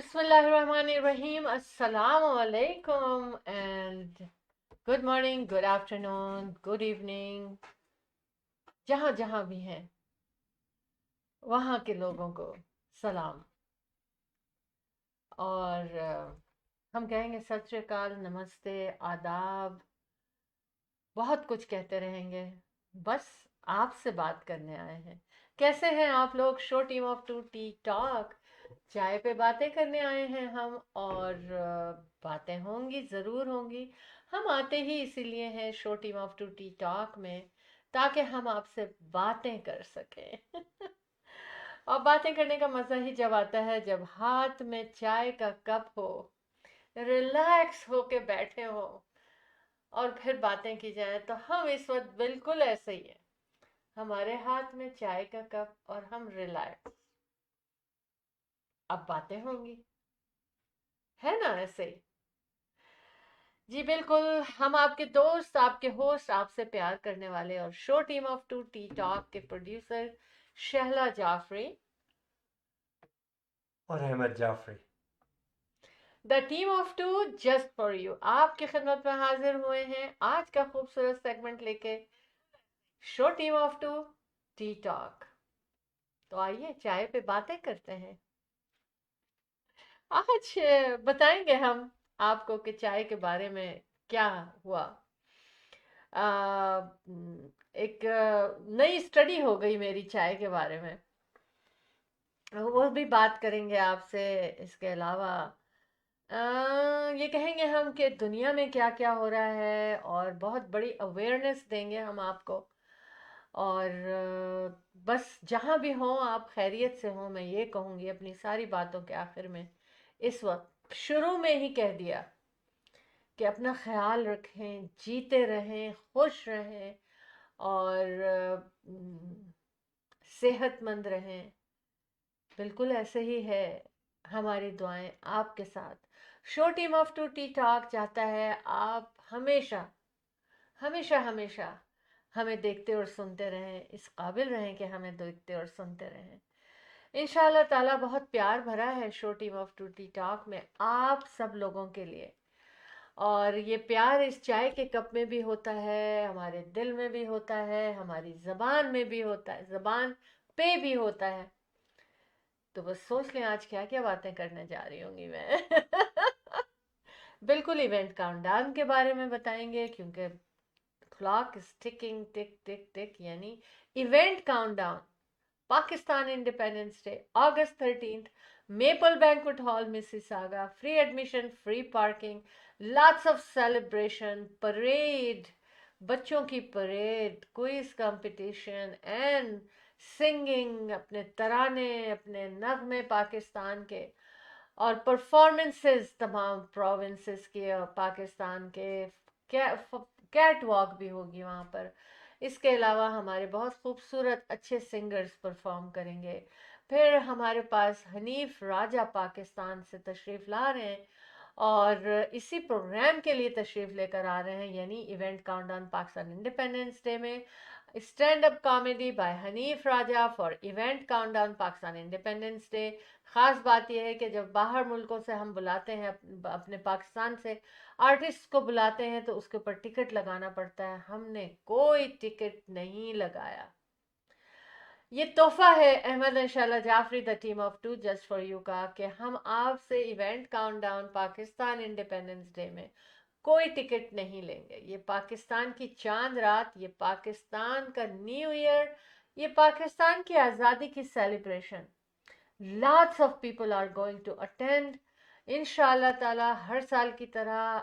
Bismillahirrahmanirrahim. Assalamu alaikum and good morning, good afternoon, good evening. जहाँ जहाँ भी हैं वहाँ के लोगों को सलाम। और हम कहेंगे सत श्री अकाल, नमस्ते, आदाब, बहुत कुछ कहते रहेंगे। बस आपसे बात करने आए हैं। कैसे हैं आप लोग? Show team of two T talk, चाय पे बातें करने आए हैं हम। और बातें होंगी, ज़रूर होंगी। हम आते ही इसीलिए हैं show team of two T talk में, ताकि हम आपसे बातें कर सकें। और बातें करने का मज़ा ही जब आता है जब हाथ में चाय का कप हो, रिलैक्स होके बैठे हो और फिर बातें की जाए। तो हम इस वक्त बिल्कुल ऐसे ही हैं, हमारे हाथ में चाय का कप और हम रिलैक्स। अब बातें होंगी, है ना? ऐसे ही। जी बिल्कुल। हम आपके दोस्त, आपके होस्ट, आपसे प्यार करने वाले और show team of two T talk के प्रोड्यूसर शहला जाफरी, और Ahmed Jafri. The team of two just for you, आपकी खिदमत में हाजिर हुए हैं आज का खूबसूरत सेगमेंट लेके, show team of two T talk. तो आइए चाय पे बातें करते हैं। आज बताएंगे हम आपको कि चाय के बारे में क्या हुआ। एक नई स्टडी हो गई मेरी चाय के बारे में, वो भी बात करेंगे आपसे। इसके अलावा अ, ये कहेंगे हम कि दुनिया में क्या क्या हो रहा है और बहुत बड़ी अवेयरनेस देंगे हम आपको। और बस जहाँ भी हों आप खैरियत से हों, मैं ये कहूँगी अपनी सारी बातों के आखिर में, इस वक्त शुरू में ही कह दिया कि अपना ख्याल रखें, जीते रहें, खुश रहें और सेहतमंद रहें। बिल्कुल ऐसे ही है। हमारी दुआएं आपके साथ। Show team of two T talk चाहता है आप हमेशा हमेशा हमेशा हमें देखते और सुनते रहें, इस काबिल रहें कि हमें देखते और सुनते रहें। इंशाल्लाह ताला बहुत प्यार भरा है show team of two T talk में आप सब लोगों के लिए। और ये प्यार इस चाय के कप में भी होता है, हमारे दिल में भी होता है, हमारी जबान में भी होता है, जबान पे भी होता है। तो बस सोच लें आज क्या क्या बातें करने जा रही होंगी मैं। बिल्कुल इवेंट काउंटडाउन के बारे में बताएंगे, क्योंकि क्लॉक इज टिकिंग, टिक टिक टिक, यानी event countdown. Pakistan independence day August 13th, maple banquet hall Mississauga, free admission, free parking, lots of celebration, parade, बच्चों की parade, quiz competition and singing, अपने तराने, अपने नगमे पाकिस्तान के, और परफॉर्मेंसेस तमाम प्रोविंसेस के और पाकिस्तान के। कैट वॉक भी होगी वहाँ पर। इसके अलावा हमारे बहुत खूबसूरत अच्छे सिंगर्स परफॉर्म करेंगे। फिर हमारे पास हनीफ राजा पाकिस्तान से तशरीफ़ ला रहे हैं और इसी प्रोग्राम के लिए तशरीफ़ लेकर आ रहे हैं, यानी event countdown Pakistan independence day में stand up comedy by Hanif Raja for event countdown Pakistan independence day. ख़ास बात यह है कि जब बाहर मुल्कों से हम बुलाते हैं, अपने पाकिस्तान से आर्टिस्ट को बुलाते हैं, तो उसके ऊपर टिकट लगाना पड़ता है। हमने कोई टिकट नहीं लगाया। ये तोहफा है अहमद इंशाल्लाह Jafri the team of two just for you का, कि हम आपसे event countdown Pakistan independence day में कोई टिकट नहीं लेंगे। ये पाकिस्तान की चांद रात, ये पाकिस्तान का न्यू ईयर, ये पाकिस्तान की आज़ादी की celebration. Lots of people are going to attend. इंशाल्लाह ताला हर साल की तरह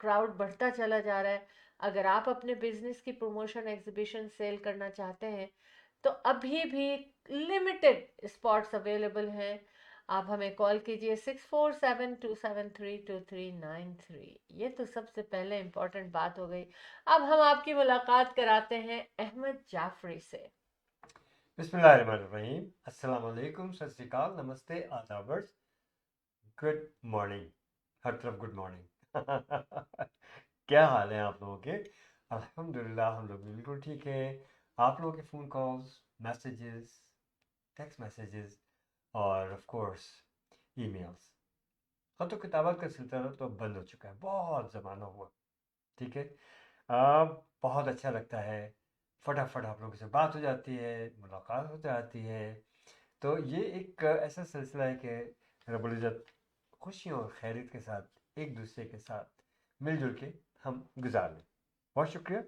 क्राउड बढ़ता चला जा रहा है। अगर आप अपने बिजनेस की प्रमोशन, एग्जीबिशन, सेल करना चाहते हैं तो अभी भी लिमिटेड स्पॉट्स अवेलेबल हैं। आप हमें कॉल कीजिए 6472732393। ये तो सबसे पहले इम्पोर्टेंट बात हो गई। अब हम आपकी मुलाकात कराते हैं अहमद जाफरी से। बिस्मिल्लाहिर्रहमानिर्रहीम। अस्सलाम वालेकुम, सत श्री अकाल, नमस्ते, आदाबर्स, गुड मॉर्निंग। हर तरफ गुड मॉर्निंग। क्या हाल है आप लोगों के? अल्हम्दुलिल्लाह हम लोग बिल्कुल ठीक है। आप लोगों के phone calls, messages, text messages और ऑफ कोर्स ईमेल्स ख़त किताबत का सिलसिला तो बंद हो चुका है, बहुत ज़माना हुआ। ठीक है, बहुत अच्छा लगता है, फटाफट आप लोगों से बात हो जाती है, मुलाकात हो जाती है। तो ये एक ऐसा सिलसिला है कि रब्बुल इज़्ज़त खुशियों और खैरियत के साथ एक दूसरे के साथ मिलजुल के हम गुजार लें। बहुत शुक्रिया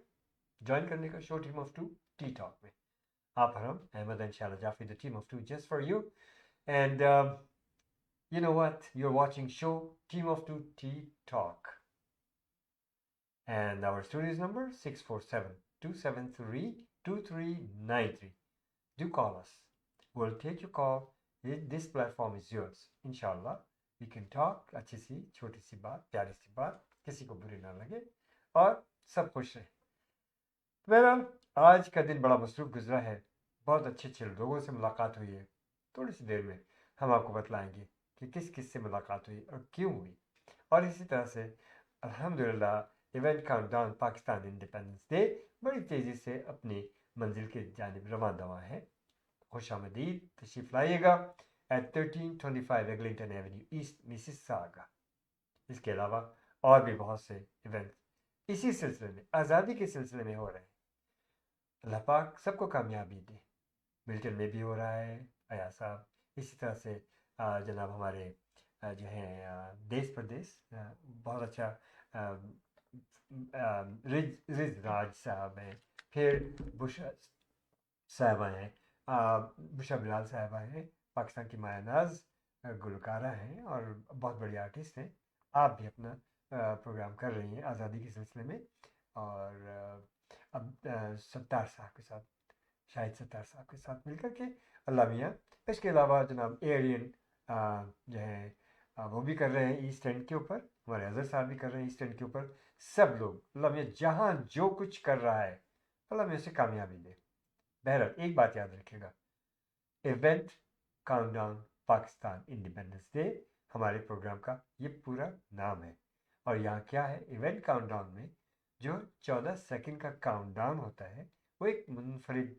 ज्वाइन करने का show team of two T talk में। आप और हम Ahmed and Shala Jafri, the team of two just for you. And you know what? You're watching show Team of Two Tea Talk. And our studio number 647-273-2393. Do call us. We'll take your call. This platform is yours. Inshallah, we can talk. अच्छी सी छोटी सी बात, प्यारी सी बात, किसी को बुरी ना लगे और सब खुश रहें। बहरहाल आज का दिन बड़ा मसरूफ गुजरा है, बहुत अच्छे अच्छे लोगों से मुलाकात हुई है। थोड़ी सी देर में हम आपको बतलाएंगे कि किस किस से मुलाकात हुई और क्यों हुई। और इसी तरह से अल्हम्दुलिल्लाह event countdown Pakistan independence day बड़ी तेज़ी से अपनी मंजिल की जानिब रवां दवा है। खुश आमदीद, तशरीफ़ लाइएगा एट 1325 एग्लिंगटन एवेन्यू ईस्ट मिसिसागा। इसके अलावा और भी बहुत से इवेंट इसी सिलसिले में, आज़ादी के सिलसिले में हो रहे हैं। अल्लाह पाक सबको कामयाबी दे। मिल्टन में भी हो रहा है अया साहब, इसी तरह से जनाब हमारे जो हैं देश प्रदेश बहुत अच्छा रिज राज साहब हैं, फिर बुशा साहबा हैं, बुशा बिलाल साहबा हैं, पाकिस्तान की माया नाज गुलकारा हैं और बहुत बड़ी आर्टिस्ट हैं। आप भी अपना प्रोग्राम कर रही हैं आज़ादी के सिलसिले में। और अब सत्तार साहब के साथ, शाहिद सत्तार साहब के साथ मिलकर के अल्लाह मियाँ। इसके अलावा जनाब एरियन जो है वो भी कर रहे हैं ईस्ट एंड के ऊपर, हमारे अजहर साहब भी कर रहे हैं ईस्ट एंड के ऊपर। सब लोग अल्लाह मियाँ जहाँ जो कुछ कर रहा है अल्लाह मियाँ से कामयाबी दे। बहरहाल एक बात याद रखिएगा, event countdown Pakistan independence day हमारे प्रोग्राम का ये पूरा नाम है। और यहाँ क्या है, इवेंट काउंटडाउन में जो 14 सेकंड का काउंटडाउन होता है वो एक मुनफरिद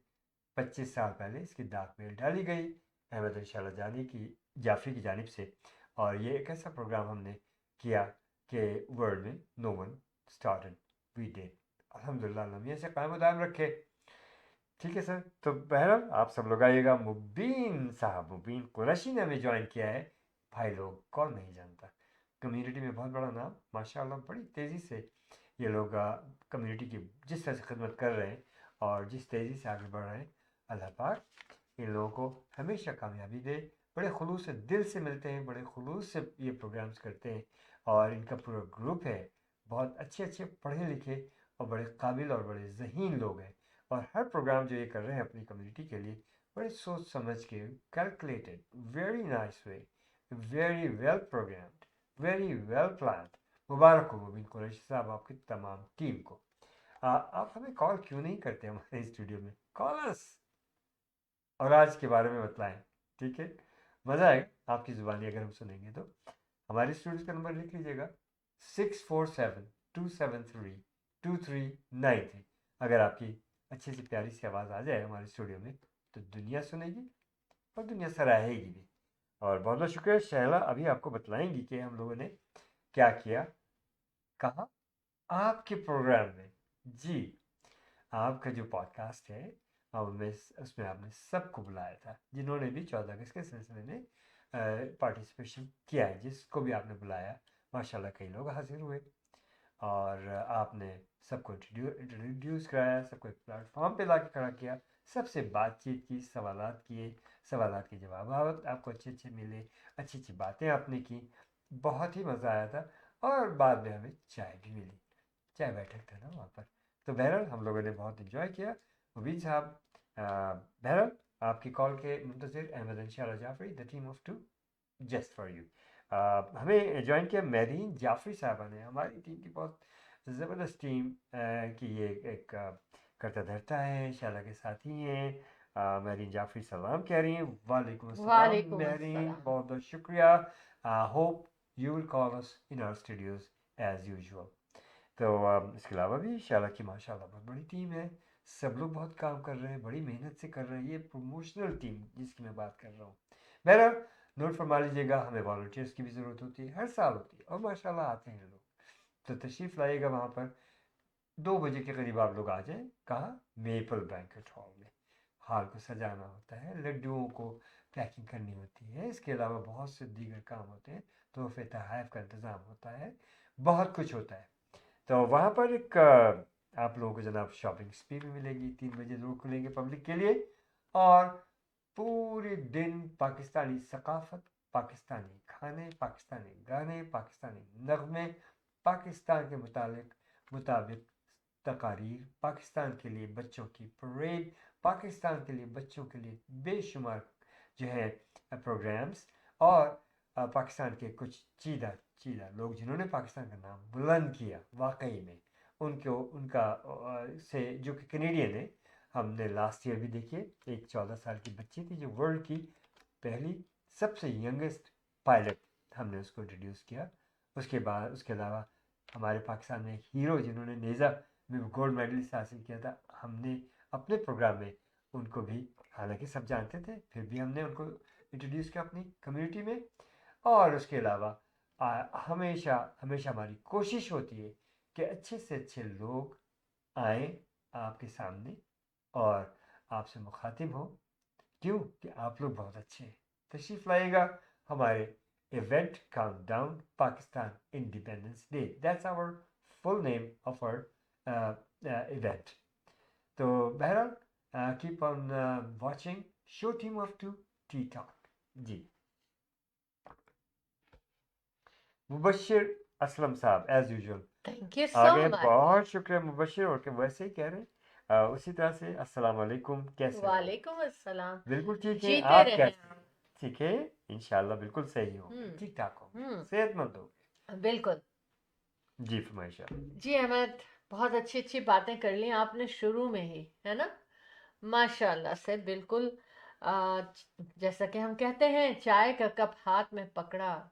25 साल पहले इसकी डाक मेल डाली गई अहमद शाला जानी की जाफरी की जानिब से। और ये एक ऐसा प्रोग्राम हमने किया कि वर्ल्ड में no one started, we did. अल्हम्दुलिल्लाह लम्हे से कायम दायम रखे। ठीक है सर, तो बहरहाल आप सब लोग आइएगा। मुबीन साहब, मुबीन कुरैशी ने हमें ज्वाइन किया है। भाई लोग कौन नहीं जानता, कम्युनिटी में बहुत बड़ा नाम माशाल्लाह। बड़ी तेज़ी से ये लोग कम्युनिटी की जिस तरह से खिदमत कर रहे हैं और जिस तेज़ी से आगे बढ़ रहे हैं, अल्लाह पाक इन लोगों को हमेशा कामयाबी दे। बड़े खुलूस से दिल से मिलते हैं, बड़े खुलूस से ये प्रोग्राम्स करते हैं। और इनका पूरा ग्रुप है, बहुत अच्छे अच्छे पढ़े लिखे और बड़े काबिल और बड़े ज़हीन लोग हैं। और हर प्रोग्राम जो ये कर रहे हैं अपनी कम्युनिटी के लिए, बड़े सोच समझ के, calculated, very nice way, very well programmed, very well planned. मुबारक हो मुबीन कुरैशी साहब आपकी तमाम टीम को। आप हमें कॉल क्यों नहीं करते हमारे स्टूडियो में? कॉल अस और आज के बारे में बतलाएं। ठीक है, मज़ा आएगा आपकी ज़ुबानी अगर हम सुनेंगे तो। हमारे स्टूडियो का नंबर लिख लीजिएगा 647-273-2393। अगर आपकी अच्छी सी प्यारी सी आवाज़ आ जाए हमारे स्टूडियो में तो दुनिया सुनेगी और दुनिया सराहेगी भी। और बहुत बहुत शुक्रिया, शैला अभी आपको बतलाएंगी कि हम लोगों ने क्या किया, कहा आपके प्रोग्राम में। जी, आपका जो पॉडकास्ट है उसमें उसमें आपने सबको बुलाया था जिन्होंने भी 14 अगस्त के सिलसिले में पार्टिसिपेशन किया है, जिसको भी आपने बुलाया माशाल्लाह कई लोग हाजिर हुए। और आपने सबको इंट्रोड्यूस कराया, सबको एक प्लेटफॉर्म पे ला के खड़ा किया, सबसे बातचीत की, सवालात किए, सवालात के जवाब आपको अच्छे अच्छे मिले, अच्छी अच्छी बातें आपने की, बहुत ही मज़ा आया था। और बाद में हमें चाय भी मिली, चाय बैठक था ना वहाँ पर। तो बहरहाल हम लोगों ने बहुत इन्जॉय किया। मुबीन साहब, बहरहाल आपकी कॉल के मुंतज़िर अहमद इंशाल्लाह Jafri, the team of two just for you. हमें ज्वाइन किया मेरीन जाफरी साहबा ने, हमारी टीम की बहुत ज़बरदस्त टीम की ये एक करता धरता है, शाला के साथी हैं। मेरीन जाफरी सलाम कह रही हैं। वालेकुम अस्सलाम वालेकुम मेरीन, अस्सलाम। बहुत बहुत शुक्रिया। Hope you will call us in our studios as usual. तो इसके अलावा भी शाला की माशाल्लाह बहुत बड़ी टीम है, सब लोग बहुत काम कर रहे हैं, बड़ी मेहनत से कर रहे हैं। ये प्रमोशनल टीम जिसकी मैं बात कर रहा हूँ। बहरहाल नोट फरमा लीजिएगा, हमें वॉलंटियर्स की भी ज़रूरत होती है, हर साल होती है, और माशाल्लाह आते हैं लोग। तो तशरीफ़ लाइएगा वहाँ पर, 2 बजे के करीब आप लोग आ जाएं। कहाँ? मेपल बैंक्वेट हॉल में। हॉल को सजाना होता है, लड्डुओं को पैकिंग करनी होती है, इसके अलावा बहुत से दीगर काम होते हैं, तोहफे तोहफ़ का इंतज़ाम होता है, बहुत कुछ होता है। तो वहाँ पर एक आप लोगों को जनाब शॉपिंग स्पी भी मिलेगी। 3 बजे ज़रूर खुलेंगे पब्लिक के लिए, और पूरे दिन पाकिस्तानी सकाफ़त, पाकिस्तानी खाने, पाकिस्तानी गाने, पाकिस्तानी नगमे, पाकिस्तान के मुताबिक तकारीर, पाकिस्तान के लिए बच्चों की परेड, पाकिस्तान के लिए बच्चों के लिए बेशुमार जो है प्रोग्राम्स, और पाकिस्तान के कुछ चीदा लोग जिन्होंने पाकिस्तान का नाम बुलंद किया वाकई में, उनका से जो कि कनेडियन है। हमने लास्ट ईयर भी देखिए, एक 14 साल की बच्ची थी जो वर्ल्ड की पहली सबसे यंगेस्ट पायलट, हमने उसको इंट्रोड्यूस किया। उसके अलावा हमारे पाकिस्तान में एक हीरो जिन्होंने नेज़ा में गोल्ड मेडलिस्ट हासिल किया था, हमने अपने प्रोग्राम में उनको भी, हालांकि सब जानते थे, फिर भी हमने उनको इंट्रोड्यूस किया अपनी कम्युनिटी में। और उसके अलावा हमेशा हमारी कोशिश होती है कि अच्छे से अच्छे लोग आए आपके सामने और आपसे मुखातिब हो, क्यों कि आप लोग बहुत अच्छे हैं। तशरीफ़ लाइएगा हमारे event countdown Pakistan independence day, that's our full name of our event. तो बहरहाल keep on watching show team of 2 T talk. जी, मुबश्शिर असलम साहब एज यूजुअल थैंक यू आ सो गए, मच। बहुत शुक्रिया मुबश्शिर। और वैसे ही कह रहे हैं उसी तरह से अस्सलाम वालेकुम, कैसे हो? वालेकुम अस्सलाम। बिल्कुल ठीक है, जीते आप रहें कैसे? आप। ठीक है, इंशाल्लाह बिल्कुल सही हो, ठीक ठाक हो, सेहतमंद हो। बिल्कुल। जी फरमाइश। जी अहमद, बहुत अच्छी अच्छी बातें कर ली आपने शुरू में ही, है ना? माशाल्लाह से बिल्कुल। आ, जैसा कि हम कहते हैं, चाय का कप हाथ में पकड़ा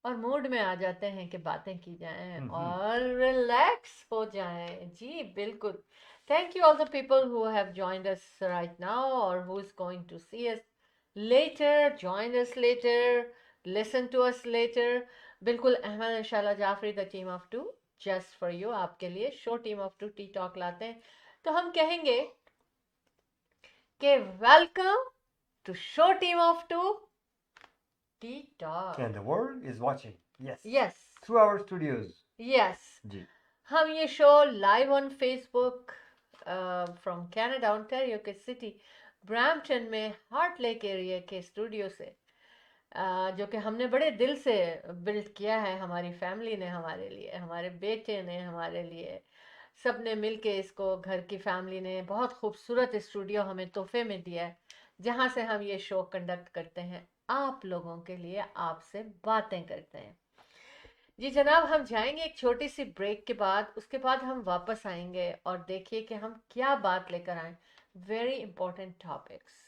और मूड में आ जाते हैं कि बातें की जाएं और रिलैक्स हो जाएं। जी बिल्कुल। Thank you all the people who have joined us right now और who is going to see us later, join us later, listen to us later. बिल्कुल अहमद इंशाल्लाह Jafri the team of 2 just for you, आपके लिए show team of 2 T talk लाते हैं। तो हम कहेंगे कि welcome to show team of 2 T talk. And the world is watching. Yes. Yes. Through our studios. Yes. जी। हम ये show live on Facebook from Canada Ontario के सिटी ब्रैम्पटन में हार्ट लेक एरिया के स्टूडियो से, जो कि हमने बड़े दिल से बिल्ड किया है, हमारी फैमिली ने हमारे लिए, हमारे बेटे ने हमारे लिए, सब ने मिल के इसको, घर की फैमिली ने बहुत खूबसूरत स्टूडियो हमें तोहफे में दिया है, जहाँ से हम ये शो कंडक्ट करते हैं, आप लोगों के लिए, आपसे बातें करते हैं। जी जनाब, हम जाएंगे एक छोटी सी ब्रेक के बाद, उसके बाद हम वापस आएंगे और देखिए कि हम क्या बात लेकर आए। Very important topics.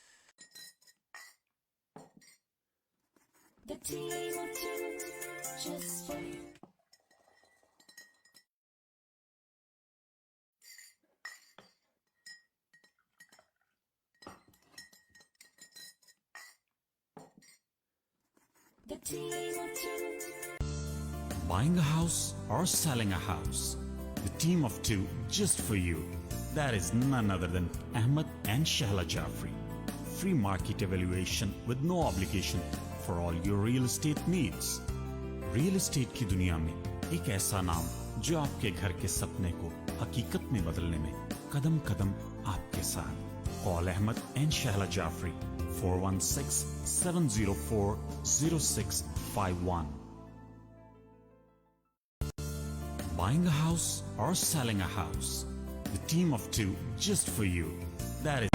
Buying a house or selling a house, the team of 2 just for you. That is none other than Ahmed and Shahla Jafri. Free market evaluation with no obligation for all your real estate needs. Real estate की दुनिया में एक ऐसा नाम जो आपके घर के सपने को हकीकत में बदलने में कदम कदम आपके साथ. Call Ahmed and Shahla Jafri 416-704-0651. Buying a house or selling a house, the team of 2 just for you. That is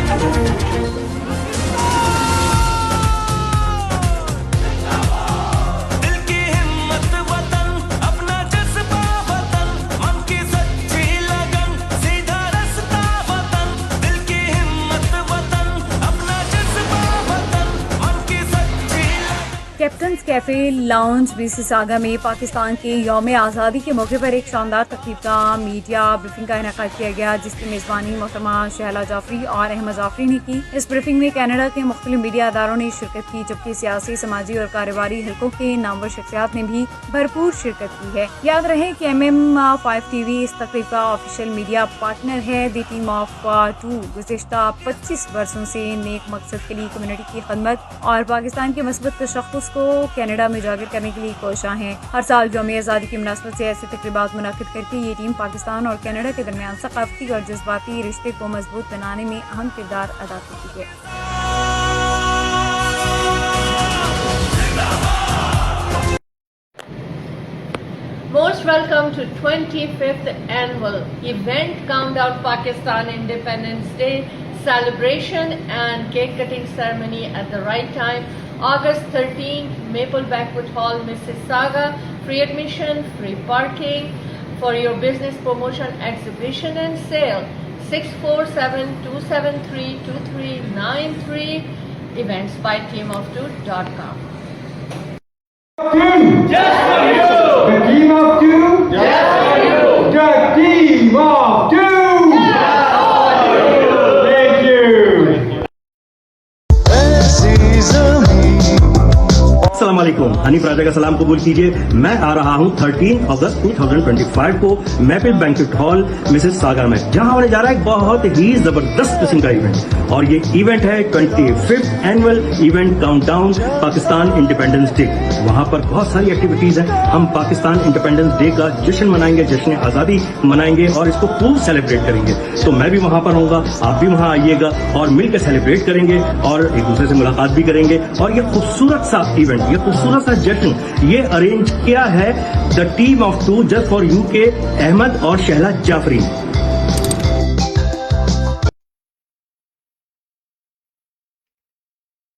दिल की हिम्मत वतन, अपना जज्बा वतन, मन की सच्ची लगन, सीधा रास्ता वतन। दिल की हिम्मत वतन, अपना जज्बा वतन, मन की सच्ची लगन। Captain independence cafe lounge Mississauga में पाकिस्तान के यौम आज़ादी के मौके पर एक शानदार तकरीब का मीडिया ब्रीफिंग का इनेकाद किया गया, जिसकी मेज़बानी मोहतरमा शहला जाफरी और अहमद जाफरी ने की। इस ब्रीफिंग में कनाडा के मुख्तलिफ मीडिया अदारों ने शिरकत की, जबकि सियासी, समाजी और कारोबारी हलकों के नामवर शख्सियात ने भी भरपूर शिरकत की है। याद रहे कि MM5 TV इस तकरीब का ऑफिशियल मीडिया पार्टनर है। द टीम ऑफ टू गुज़िश्ता 25 वर्षों से नेक मकसद के लिए कम्युनिटी की खदमत और पाकिस्तान के मस्बत तशख़्ख़ुस को कनाडा में उजागर करने के लिए कोशां हैं। हर साल यौम आज़ादी की मुनासबत से ऐसे तकरीबात मुनाकिद करके ये टीम पाकिस्तान और कनाडा के दरमियान सकाफती और जज्बाती रिश्ते को मजबूत बनाने में अहम किरदार अदा करती है। Most welcome to 25th annual event Countdown Pakistan Independence Day celebration and cake cutting ceremony at the right time. August 13th, Maple Banquet Hall, Mississauga. Free admission, free parking for your business promotion, exhibition and sale. 647-273-2393. Events by teamof2.com. Just for you. The team of two. Just for you. The team of two. Just for you. Thank you. अस्सलाम वालेकुम। हनीफ राजा का सलाम कबूल कीजिए। मैं आ रहा हूं 13 अगस्त 2025 को मैपिल बैंक्वेट हॉल मिसिसागा में, जहां होने जा रहा है एक बहुत ही जबरदस्त किस्म का इवेंट। और ये इवेंट है 25th annual event countdown Pakistan independence day. वहां पर बहुत सारी एक्टिविटीज हैं। हम पाकिस्तान इंडिपेंडेंस डे का जश्न मनाएंगे, जश्न आजादी मनाएंगे और इसको खूब सेलिब्रेट करेंगे। तो मैं भी वहां पर होऊंगा, आप भी वहां आइएगा और मिलकर सेलिब्रेट करेंगे और एक दूसरे से मुलाकात भी करेंगे। और ये खूबसूरत सा इवेंट, ये खूबसूरत सा जश्न ये अरेंज किया है the team of two just for you के अहमद और शहला जाफरी।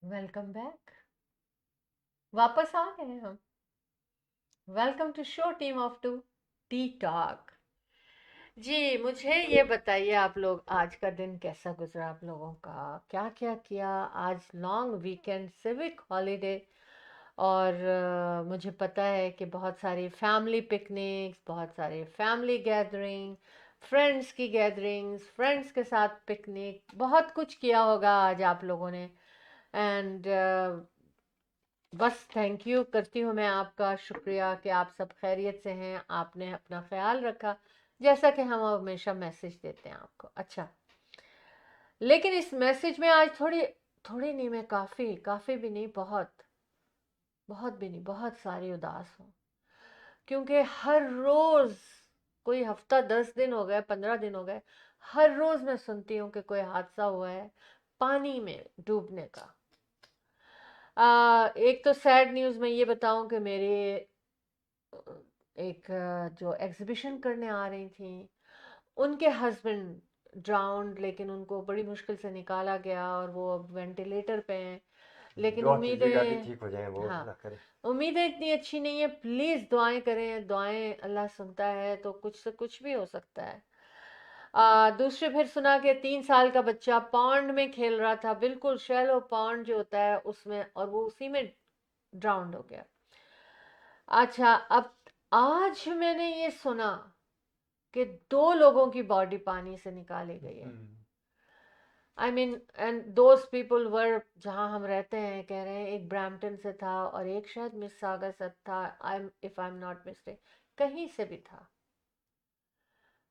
Welcome back. वापस आ गए हैं हम। Welcome to show team of two T talk. जी, मुझे ये बताइए आप लोग, आज का दिन कैसा गुजरा आप लोगों का, क्या क्या किया। आज लॉन्ग वीकेंड, सिविक हॉलीडे और मुझे पता है कि बहुत सारी फैमिली पिकनिक्स, बहुत सारे फैमिली गैदरिंग, फ्रेंड्स की गैदरिंग्स, फ्रेंड्स के साथ पिकनिक, बहुत कुछ किया होगा आज आप लोगों ने। एंड बस थैंक यू करती हूँ मैं आपका, शुक्रिया कि आप सब खैरियत से हैं, आपने अपना ख्याल रखा, जैसा कि हम हमेशा मैसेज देते हैं आपको। अच्छा, लेकिन इस मैसेज में आज थोड़ी नहीं, मैं काफ़ी भी नहीं, बहुत भी नहीं, बहुत सारी उदास हूँ। क्योंकि हर रोज़, कोई हफ्ता 10 दिन हो गए, 15 दिन हो गए, हर रोज़ मैं सुनती हूँ कि कोई हादसा हुआ है पानी में डूबने का। एक तो सैड न्यूज़ मैं ये बताऊं कि मेरे एक जो एग्जीबिशन करने आ रही थी, उनके हस्बैंड ड्राउंड, लेकिन उनको बड़ी मुश्किल से निकाला गया और वो अब वेंटिलेटर पे हैं। लेकिन उम्मीदें, ठीक हो जाए वो, हाँ, ना करे। उम्मीदें इतनी अच्छी नहीं है। प्लीज़ दुआएं करें, दुआएं अल्लाह सुनता है, तो कुछ से कुछ भी हो सकता है। दूसरे फिर सुना कि 3 साल का बच्चा पॉन्ड में खेल रहा था, बिल्कुल शैलो पॉन्ड जो होता है उसमें, और वो उसी में ड्राउंड हो गया। अच्छा, अब आज मैंने ये सुना कि 2 लोगों की बॉडी पानी से निकाली गई है। I mean, and those people were, जहाँ हम रहते हैं, कह रहे हैं एक ब्रैम्पटन से था और एक शायद मिसिसागा से था, if I am not mistake, कहीं से भी था।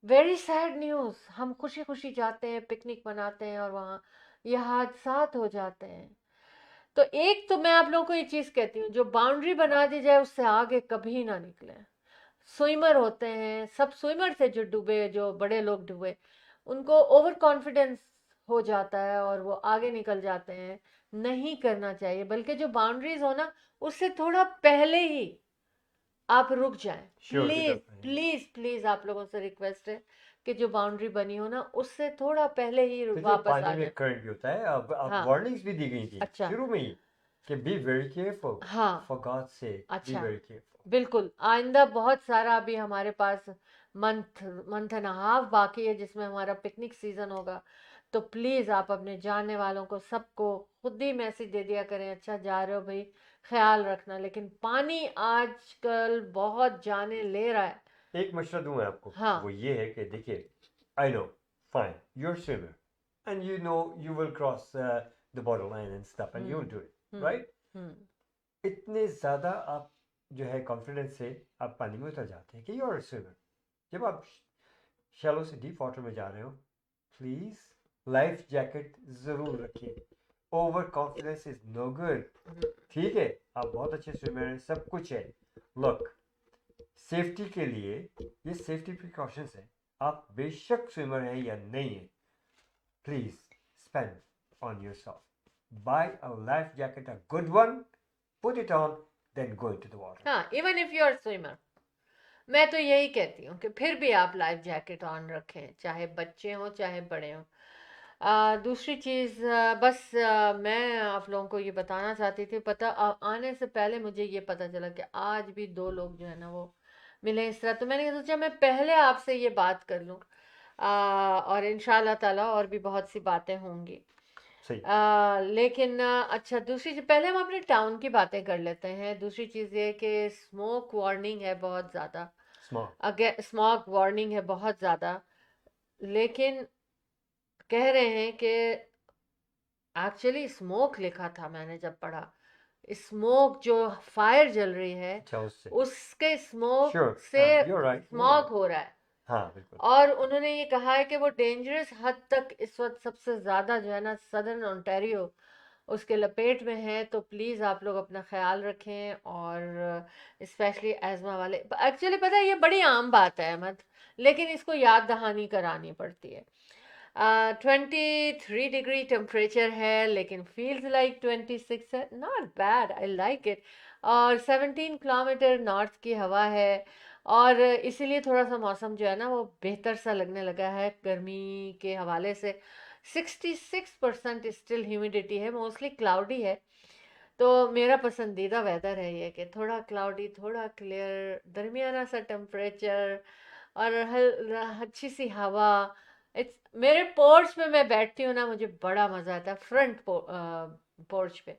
Very sad news. हम खुशी खुशी जाते हैं, पिकनिक मनाते हैं और वहाँ ये हादसात हो जाते हैं। तो एक तो मैं आप लोगों को ये चीज़ कहती हूँ, जो बाउंड्री बना दी जाए उससे आगे कभी ना निकले। स्विमर होते हैं, सब स्विमर थे जो डूबे, जो बड़े लोग डूबे, उनको ओवर कॉन्फिडेंस हो जाता है और वो आगे निकल जाते हैं। नहीं करना चाहिए, बल्कि जो बाउंड्रीज हो ना, उससे थोड़ा पहले ही आप रुक जाएं। प्लीज प्लीज प्लीज, आप लोगों से रिक्वेस्ट है कि जो बाउंड्री बनी हो ना, उससे थोड़ा पहले ही वापस आ पानी में जाए। करंट भी होता है। अब हाँ। वार्निंग्स भी दी गई थी अच्छा। शुरू में ही कि बी वेरी केयरफुल, हाँ, फॉर गॉड से बी अच्छा, वेरी केयरफुल। बिल्कुल। आइंदा बहुत सारा अभी हमारे पास मंथ एंड हाफ बाकी है जिसमें हमारा पिकनिक सीजन होगा। तो प्लीज़ आप अपने जानने वालों को सबको खुद ही मैसेज दे दिया करें, अच्छा जा रहे हो भाई, ख्याल रखना। लेकिन पानी आजकल बहुत जाने ले रहा है। एक मशवरा दूं मैं आपको, हाँ। वो ये है कि देखिए, I know fine you are swimmer and you know you will cross the border line and stuff and you will do it right. इतने ज़्यादा आप जो है कॉन्फिडेंस से आप पानी में उतर जाते हैं कि यू आर स्विमर। जब आप शैलो से डीप वाटर में जा रहे हो, प्लीज़ लाइफ जैकेट ज़रूर रखिए। Over confidence is no good. ठीक है, आप बहुत अच्छे स्विमर हैं, सब कुछ है। लुक, सेफ्टी के लिए ये सेफ्टी प्रिकॉशंस है। आप बेशक स्विमर हैं या नहीं है, please spend on yourself. Buy a life jacket, a good one, put it on, then go into the water. हाँ, even if you are swimmer, मैं तो यही कहती हूँ कि फिर भी आप लाइफ जैकेट ऑन रखें, चाहे बच्चे हों चाहे बड़े हों। दूसरी चीज़, बस मैं आप लोगों को ये बताना चाहती थी। आने से पहले मुझे ये पता चला कि आज भी 2 लोग जो है ना वो मिले इस तरह, तो मैंने सोचा मैं पहले आपसे ये बात कर लूँ। और इंशाल्लाह ताला और भी बहुत सी बातें होंगी। सही। लेकिन अच्छा, दूसरी चीज़, पहले हम अपने टाउन की बातें कर लेते हैं। दूसरी चीज़ ये कि स्मोक वार्निंग है बहुत ज़्यादा, स्मोक वार्निंग है बहुत ज़्यादा। लेकिन कह रहे हैं कि एक्चुअली स्मोक लिखा था, मैंने जब पढ़ा, स्मोक जो फायर जल रही है अच्छा, उससे उसके स्मोक Sure, से you're right, you're smoke right. हो रहा है। हाँ बिल्कुल। और उन्होंने ये कहा है कि वो डेंजरस हद तक इस वक्त सबसे ज़्यादा जो है ना सदर्न ओंटारियो उसके लपेट में है। तो प्लीज़ आप लोग अपना ख्याल रखें, और स्पेशली एज़मा वाले। एक्चुअली पता है ये बड़ी आम बात है अहमद, लेकिन इसको याद दहानी करानी पड़ती है। 23 डिग्री टेम्परेचर है, लेकिन फील्स लाइक 26 है। Not bad, I like it. और 17 किलोमीटर नॉर्थ की हवा है, और इसीलिए थोड़ा सा मौसम जो है ना वो बेहतर सा लगने लगा है गर्मी के हवाले से। 66% स्टिल ह्यूमिडिटी है, मोस्टली क्लाउडी है। तो मेरा पसंदीदा वेदर है ये कि थोड़ा क्लाउडी, थोड़ा क्लियर, दरमियाना सा टेम्परेचर, और अच्छी सी हवा। मेरे पोर्च पे मैं बैठती हूँ ना, मुझे बड़ा मज़ा आता है फ्रंट पोर्च पे,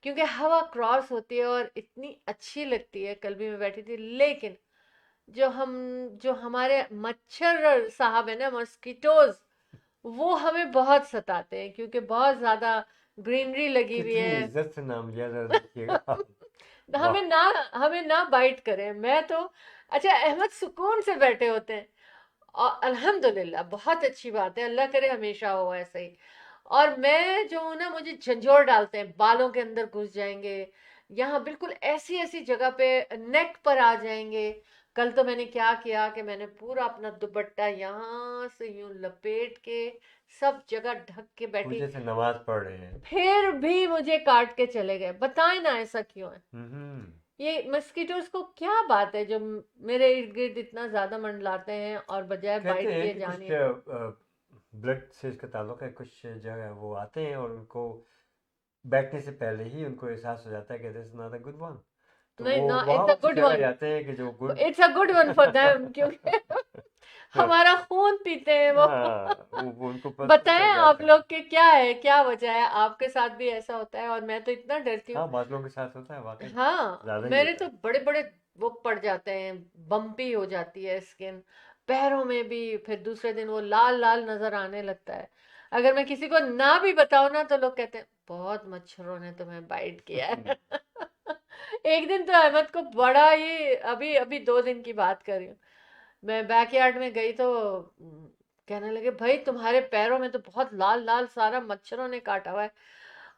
क्योंकि हवा क्रॉस होती है और इतनी अच्छी लगती है। कल भी मैं बैठी थी, लेकिन जो हमारे मच्छर साहब है ना, मस्कीटोज, वो हमें बहुत सताते हैं, क्योंकि बहुत ज़्यादा ग्रीनरी लगी हुई कितनी है। इज्जत से नाम लिया जरा देखिएगा। हमें ना बाइट करें। मैं तो अच्छा अहमद सुकून से बैठे होते हैं, और अल्हम्दुलिल्लाह बहुत अच्छी बात है, अल्लाह करे हमेशा हो ऐसे ही। और मैं जो हूँ ना, मुझे झंझोर डालते हैं, बालों के अंदर घुस जाएंगे, यहाँ बिल्कुल ऐसी ऐसी जगह पे नेक पर आ जाएंगे। कल तो मैंने क्या किया कि मैंने पूरा अपना दुपट्टा यहाँ से यूं लपेट के सब जगह ढक के वो बैठी, जैसे नमाज पढ़ रहे हैं। फिर भी मुझे काट के चले गए। बताएं ना ऐसा क्यों है? हम्म। ये मस्कीटोज को क्या बात है जो मेरे इर्द गिर्द इतना ज्यादा मंडलाते हैं, और बजाय बाइट कहते हैं किए कि जाने। कुछ ब्लड से इसका ताल्लुक है, कुछ जगह वो आते हैं और उनको बैठने से पहले ही उनको एहसास हो जाता है कि this is not a good one, तो नहीं, वो ना, वहाँ इट्स अ उस गुड जगह वन, जाते हैं कि जो good. It's a good one for them, क्योंकि हमारा खून पीते हैं वो। हाँ, वो उनको पता बताएं चल आप जाता है। लोग के क्या है, क्या वजह है? आपके साथ भी ऐसा होता है? और मैं तो इतना डरती हूँ। हाँ, बात लोगों के साथ होता है वाकई, हाँ, ज्यादा ही मेरे होता तो है। बड़े बड़े वो पड़ जाते हैं, बम्पी हो जाती है स्किन, पैरों में भी। फिर दूसरे दिन वो लाल लाल नजर आने लगता है। अगर मैं किसी को ना भी बताऊं ना, तो लोग कहते हैं बहुत मच्छरों ने तुम्हें बाइट किया है। एक दिन तो अहमद को बड़ा ही, अभी अभी 2 दिन की बात कर रही हूँ, मैं बैकयार्ड में गई तो कहने लगे भाई तुम्हारे पैरों में तो बहुत लाल लाल सारा मच्छरों ने काटा हुआ है।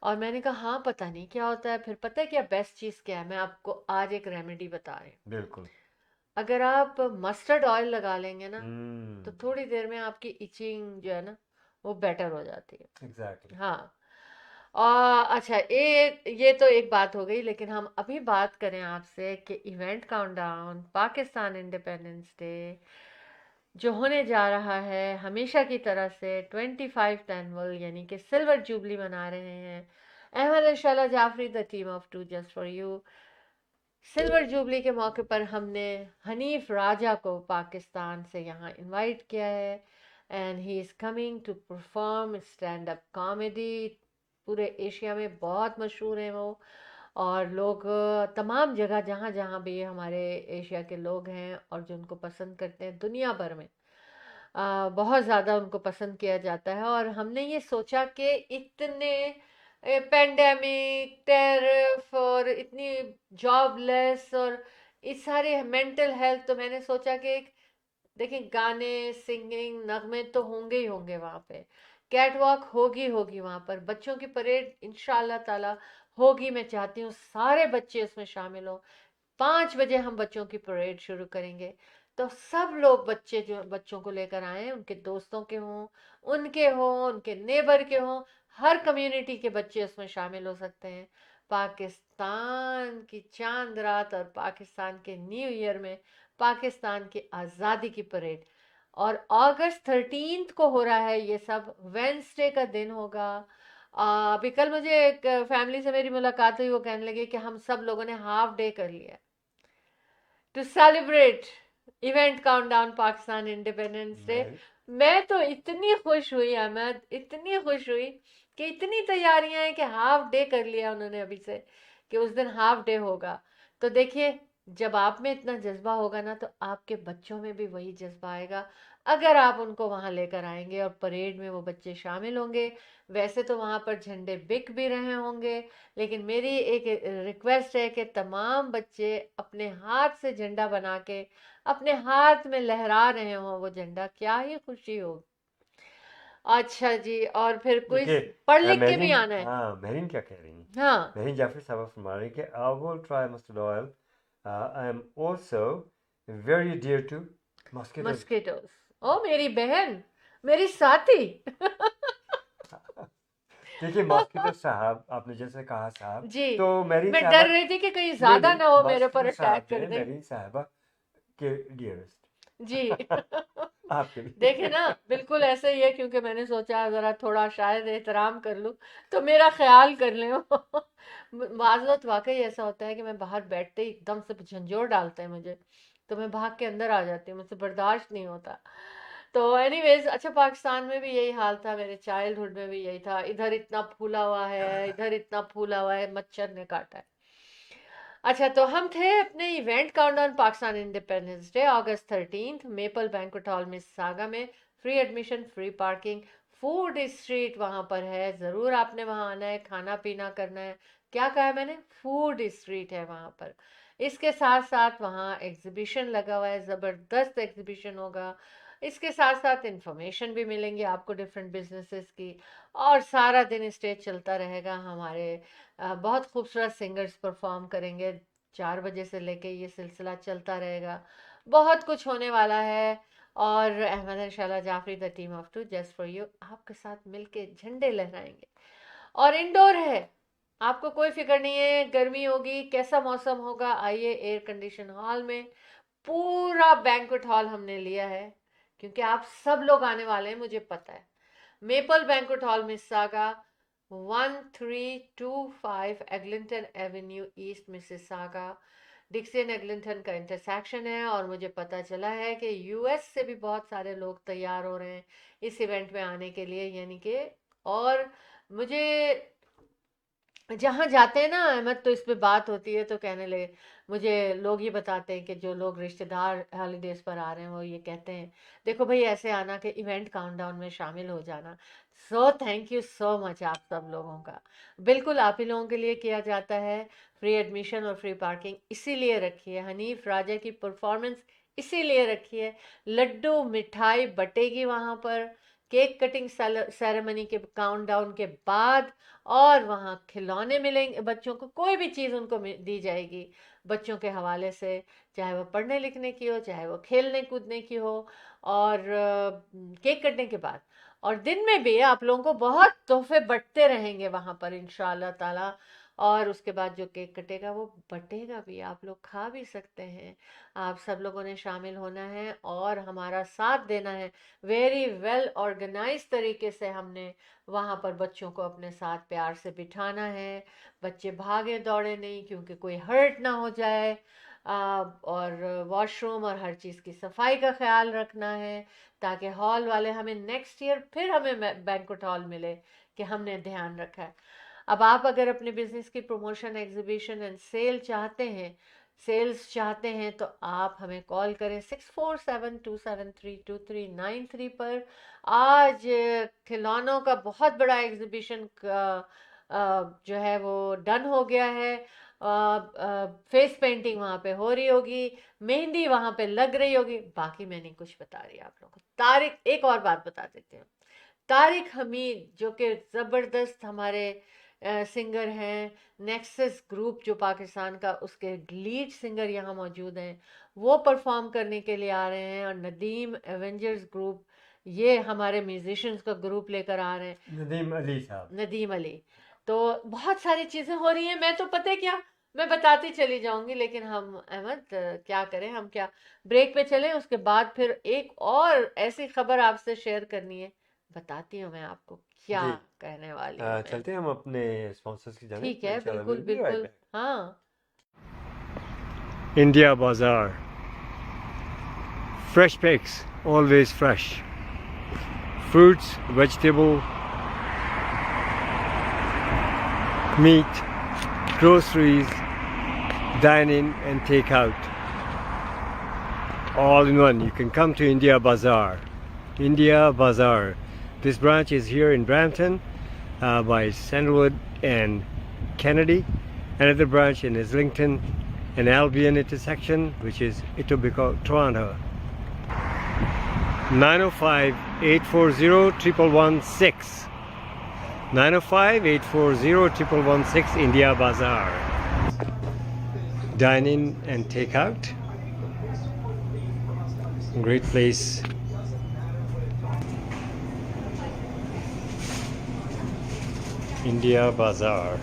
और मैंने कहा हाँ, पता नहीं क्या होता है। फिर पता है क्या बेस्ट चीज़ क्या है? मैं आपको आज एक रेमेडी बता रही हूँ। बिल्कुल। अगर आप मस्टर्ड ऑयल लगा लेंगे ना, तो हम्म। थोड़ी देर में आपकी इचिंग जो है ना वो बेटर हो जाती है। एग्जैक्टली। हाँ। और अच्छा, ये तो एक बात हो गई, लेकिन हम अभी बात करें आपसे कि event countdown Pakistan independence day जो होने जा रहा है हमेशा की तरह से 25th एनुअल, यानी कि सिल्वर जुबली मना रहे हैं Ahmed and Shaila Jafri, the team of 2 just for you. Silver jubilee के मौके पर हमने हनीफ राजा को पाकिस्तान से यहाँ इनवाइट किया है। And he is coming to perform stand up comedy. पूरे एशिया में बहुत मशहूर हैं वो, और लोग तमाम जगह जहाँ जहाँ भी हमारे एशिया के लोग हैं और जो उनको पसंद करते हैं, दुनिया भर में बहुत ज़्यादा उनको पसंद किया जाता है। और हमने ये सोचा कि इतने पेंडेमिक, टेरिफ और इतनी जॉबलेस और इस सारे मेंटल हेल्थ, तो मैंने सोचा कि देखिए गाने, सिंगिंग, नगमे तो होंगे ही होंगे वहाँ पे, कैट वॉक होगी होगी वहाँ पर, बच्चों की परेड इंशाल्लाह ताला होगी। मैं चाहती हूँ सारे बच्चे उसमें शामिल हो। 5 बजे हम बच्चों की परेड शुरू करेंगे, तो सब लोग बच्चे जो बच्चों को लेकर आए, उनके दोस्तों के हों, उनके नेबर के हों, हर कम्युनिटी के बच्चे उसमें शामिल हो सकते हैं। पाकिस्तान की चांद रात और पाकिस्तान के न्यू ईयर में पाकिस्तान की आज़ादी की परेड, और अगस्त 13 को हो रहा है ये सब, वेंसडे का दिन होगा। अभी कल मुझे एक फैमिली से मेरी मुलाकात हुई, वो कहने लगे कि हम सब लोगों ने हाफ डे कर लिया to celebrate event countdown Pakistan independence day. मैं तो इतनी खुश हुई अहमद, इतनी खुश हुई कि इतनी तैयारियां हैं कि हाफ डे कर लिया उन्होंने अभी से, कि उस दिन हाफ डे होगा। तो देखिए, जब आप में इतना जज्बा होगा ना, तो आपके बच्चों में भी वही जज्बा आएगा, अगर आप उनको वहाँ लेकर आएंगे और परेड में वो बच्चे शामिल होंगे। वैसे तो वहाँ पर झंडे बिक भी रहे होंगे, लेकिन मेरी एक रिक्वेस्ट है कि तमाम बच्चे अपने हाथ से झंडा बना के अपने हाथ में लहरा रहे हों वो झंडा, क्या ही खुशी हो। अच्छा जी, और फिर क्विज देखिए पढ़ लिख के भी मेहरीन, आना है। हाँ मेहरीन क्या कह रही हैं? हाँ, मेहरीन जाफरी साहब फरमा रही कि I will try mustard oil, I am also very dear to mosquitoes. Mosquitoes. ओ मेरी बहन, मेरी साथी। देखिए मस्किटो साहब, आपने जैसे कहा साहब, जी, तो मेहरीन मैं साहबा, डर रही थी कि कहीं ज्यादा ना हो मेरे पर मस्किटो अटैक साहब कर ने दे। मेहरीन साहबा के डियरेस्ट जी। आपके लिए। देखे ना, बिल्कुल ऐसे ही है, क्योंकि मैंने सोचा जरा थोड़ा शायद एहतराम कर लूं, तो मेरा ख्याल कर लें। बाज़ वक्त वाकई ऐसा होता है कि मैं बाहर बैठते ही एकदम से झंझोर डालता है मुझे, तो मैं भाग के अंदर आ जाती हूँ, मुझसे बर्दाश्त नहीं होता। तो एनीवेज, अच्छा, पाकिस्तान में भी यही हाल था, मेरे चाइल्डहुड में भी यही था। इधर इतना फूला हुआ है, इधर इतना फूला हुआ है, मच्छर ने काटा है। अच्छा, तो हम थे अपने event countdown Pakistan independence day, अगस्त 13, मेपल बैंक्वेट हॉल में सागा में। Free admission, free parking, food street वहाँ पर है, ज़रूर आपने वहाँ आना है, खाना पीना करना है। क्या कहा है मैंने? फूड स्ट्रीट है वहाँ पर। इसके साथ साथ वहाँ एग्जीबिशन लगा हुआ है, ज़बरदस्त एग्जीबिशन होगा। इसके साथ साथ इंफॉर्मेशन भी मिलेंगी आपको डिफरेंट बिजनेसेस की, और सारा दिन स्टेज चलता रहेगा। हमारे बहुत खूबसूरत सिंगर्स परफॉर्म करेंगे, 4 बजे से लेके ये सिलसिला चलता रहेगा। बहुत कुछ होने वाला है, और Ahmed and Shaila Jafri, the team of two, just for you, आपके साथ मिलके झंडे लहराएंगे। और इंडोर है, आपको कोई फिक्र नहीं है गर्मी होगी कैसा मौसम होगा। आइए, एयर कंडीशन हॉल में, पूरा बैंक्वेट हॉल हमने लिया है, क्योंकि आप सब लोग आने वाले हैं, मुझे पता है। Maple banquet hall, Mississauga, 1325 Eglinton avenue east, Mississauga. Dixie and Eglinton का इंटरसेक्शन है, और मुझे पता चला है कि यूएस से भी बहुत सारे लोग तैयार हो रहे हैं इस इवेंट में आने के लिए, यानी कि, और मुझे जहाँ जाते हैं ना अहमद, तो इस पे बात होती है तो कहने लगे, मुझे लोग ये बताते हैं कि जो लोग रिश्तेदार हॉलीडेज पर आ रहे हैं, वो ये कहते हैं, देखो भाई ऐसे आना कि इवेंट काउंटडाउन में शामिल हो जाना। So thank you so much आप सब लोगों का। बिल्कुल आप ही लोगों के लिए किया जाता है। फ्री एडमिशन और फ्री पार्किंग इसीलिए रखी है, हनीफ राजा की परफॉर्मेंस इसीलिए रखी है। लड्डू मिठाई बटेगी वहाँ पर, केक कटिंग सेरेमनी के काउंटडाउन के बाद, और वहाँ खिलौने मिलेंगे बच्चों को, कोई भी चीज़ उनको दी जाएगी बच्चों के हवाले से, चाहे वो पढ़ने लिखने की हो, चाहे वो खेलने कूदने की हो। और केक कटने के बाद और दिन में भी आप लोगों को बहुत तोहफे बंटते रहेंगे वहाँ पर इंशाल्लाह ताला। और उसके बाद जो केक कटेगा वो बटेगा भी, आप लोग खा भी सकते हैं। आप सब लोगों ने शामिल होना है और हमारा साथ देना है। वेरी वेल ऑर्गेनाइज तरीके से हमने वहाँ पर बच्चों को अपने साथ प्यार से बिठाना है। बच्चे भागे दौड़े नहीं, क्योंकि कोई हर्ट ना हो जाए। और वॉशरूम और हर चीज़ की सफाई का ख्याल रखना है, ताकि हॉल वाले हमें नेक्स्ट ईयर फिर हमें बैंक्वेट हॉल मिले कि हमने ध्यान रखा है। अब आप अगर अपने बिजनेस की प्रमोशन, एग्जीबिशन एंड सेल्स चाहते हैं तो आप हमें कॉल करें 6472732393 पर। आज खिलौनों का बहुत बड़ा एग्जीबिशन जो है वो डन हो गया है। फेस पेंटिंग वहाँ पे हो रही होगी, मेहंदी वहाँ पे लग रही होगी। बाकी मैं नहीं कुछ बता रही आप लोगों को। तारिक, एक और बात बता देते हैं, तारिक हमीद जो कि ज़बरदस्त हमारे सिंगर हैं, नेक्सस ग्रुप जो पाकिस्तान का, उसके लीड सिंगर यहाँ मौजूद हैं, वो परफॉर्म करने के लिए आ रहे हैं। और नदीम एवेंजर्स ग्रुप, ये हमारे म्यूजिशियंस का ग्रुप लेकर आ रहे हैं, नदीम अली साहब। नदीम अली। तो बहुत सारी चीज़ें हो रही हैं। मैं तो पता है क्या, मैं बताती चली जाऊंगी, लेकिन हम अहमद क्या करें, हम क्या ब्रेक पे चलें, उसके बाद फिर एक और ऐसी खबर आपसे शेयर करनी है, बताती हूँ मैं आपको क्या जी। कहने वाली हूँ मैं। चलते हैं हम अपने स्पॉन्सर्स की जानिब। ठीक है, इंशाल्लाह बिल्कुल we'll be right बिल्कुल, back. हाँ। India Bazaar. Fresh picks, always fresh. Fruits, vegetable, meat, groceries, dine in and take out. All in one. You can come to India Bazaar. India Bazaar. This branch is here in Brampton by Sandalwood and Kennedy. Another branch in Islington and Albion intersection, which is Etobicoke, Toronto. 905-840-1116. 905-840-1116, India Bazaar. Dine in and take out. Great place. India Bazaar.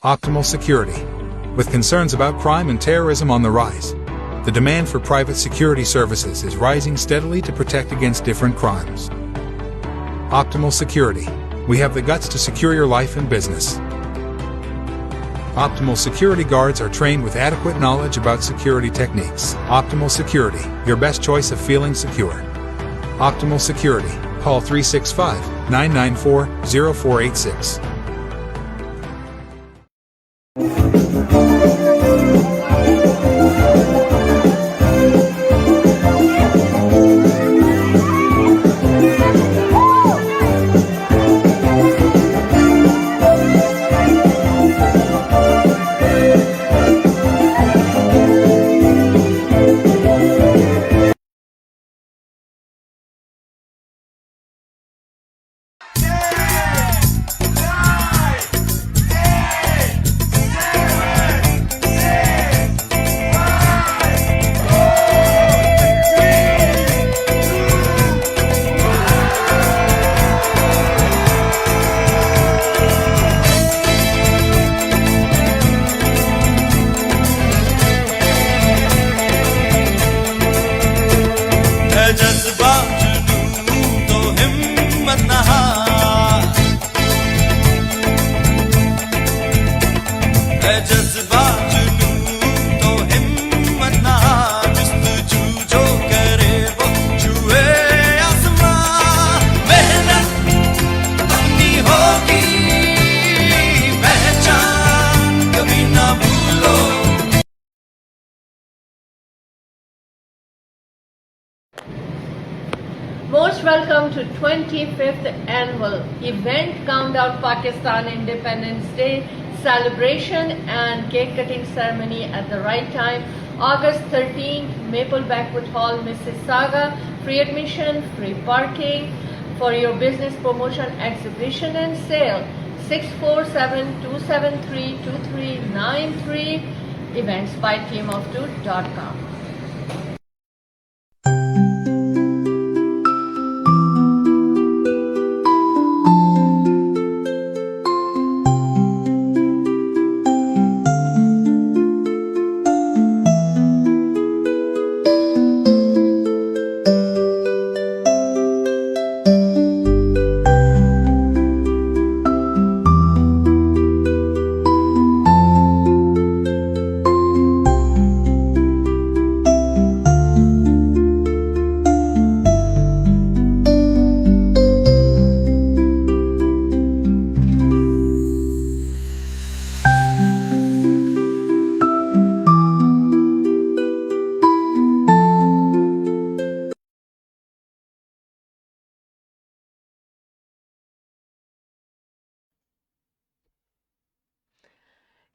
Optimal security. With concerns about crime and terrorism on the rise, the demand for private security services is rising steadily to protect against different crimes. Optimal security. We have the guts to secure your life and business. Optimal security guards are trained with adequate knowledge about security techniques. Optimal security, your best choice of feeling secure. Optimal security. Call 365-994-0486. Most welcome to 25th annual event Countdown Pakistan Independence Day celebration and cake cutting ceremony at the right time. August 13th, Maple Banquet Hall, Mississauga. Free admission, free parking. for your business promotion, exhibition and sale. 647-273-2393, eventsbyteamof2.com.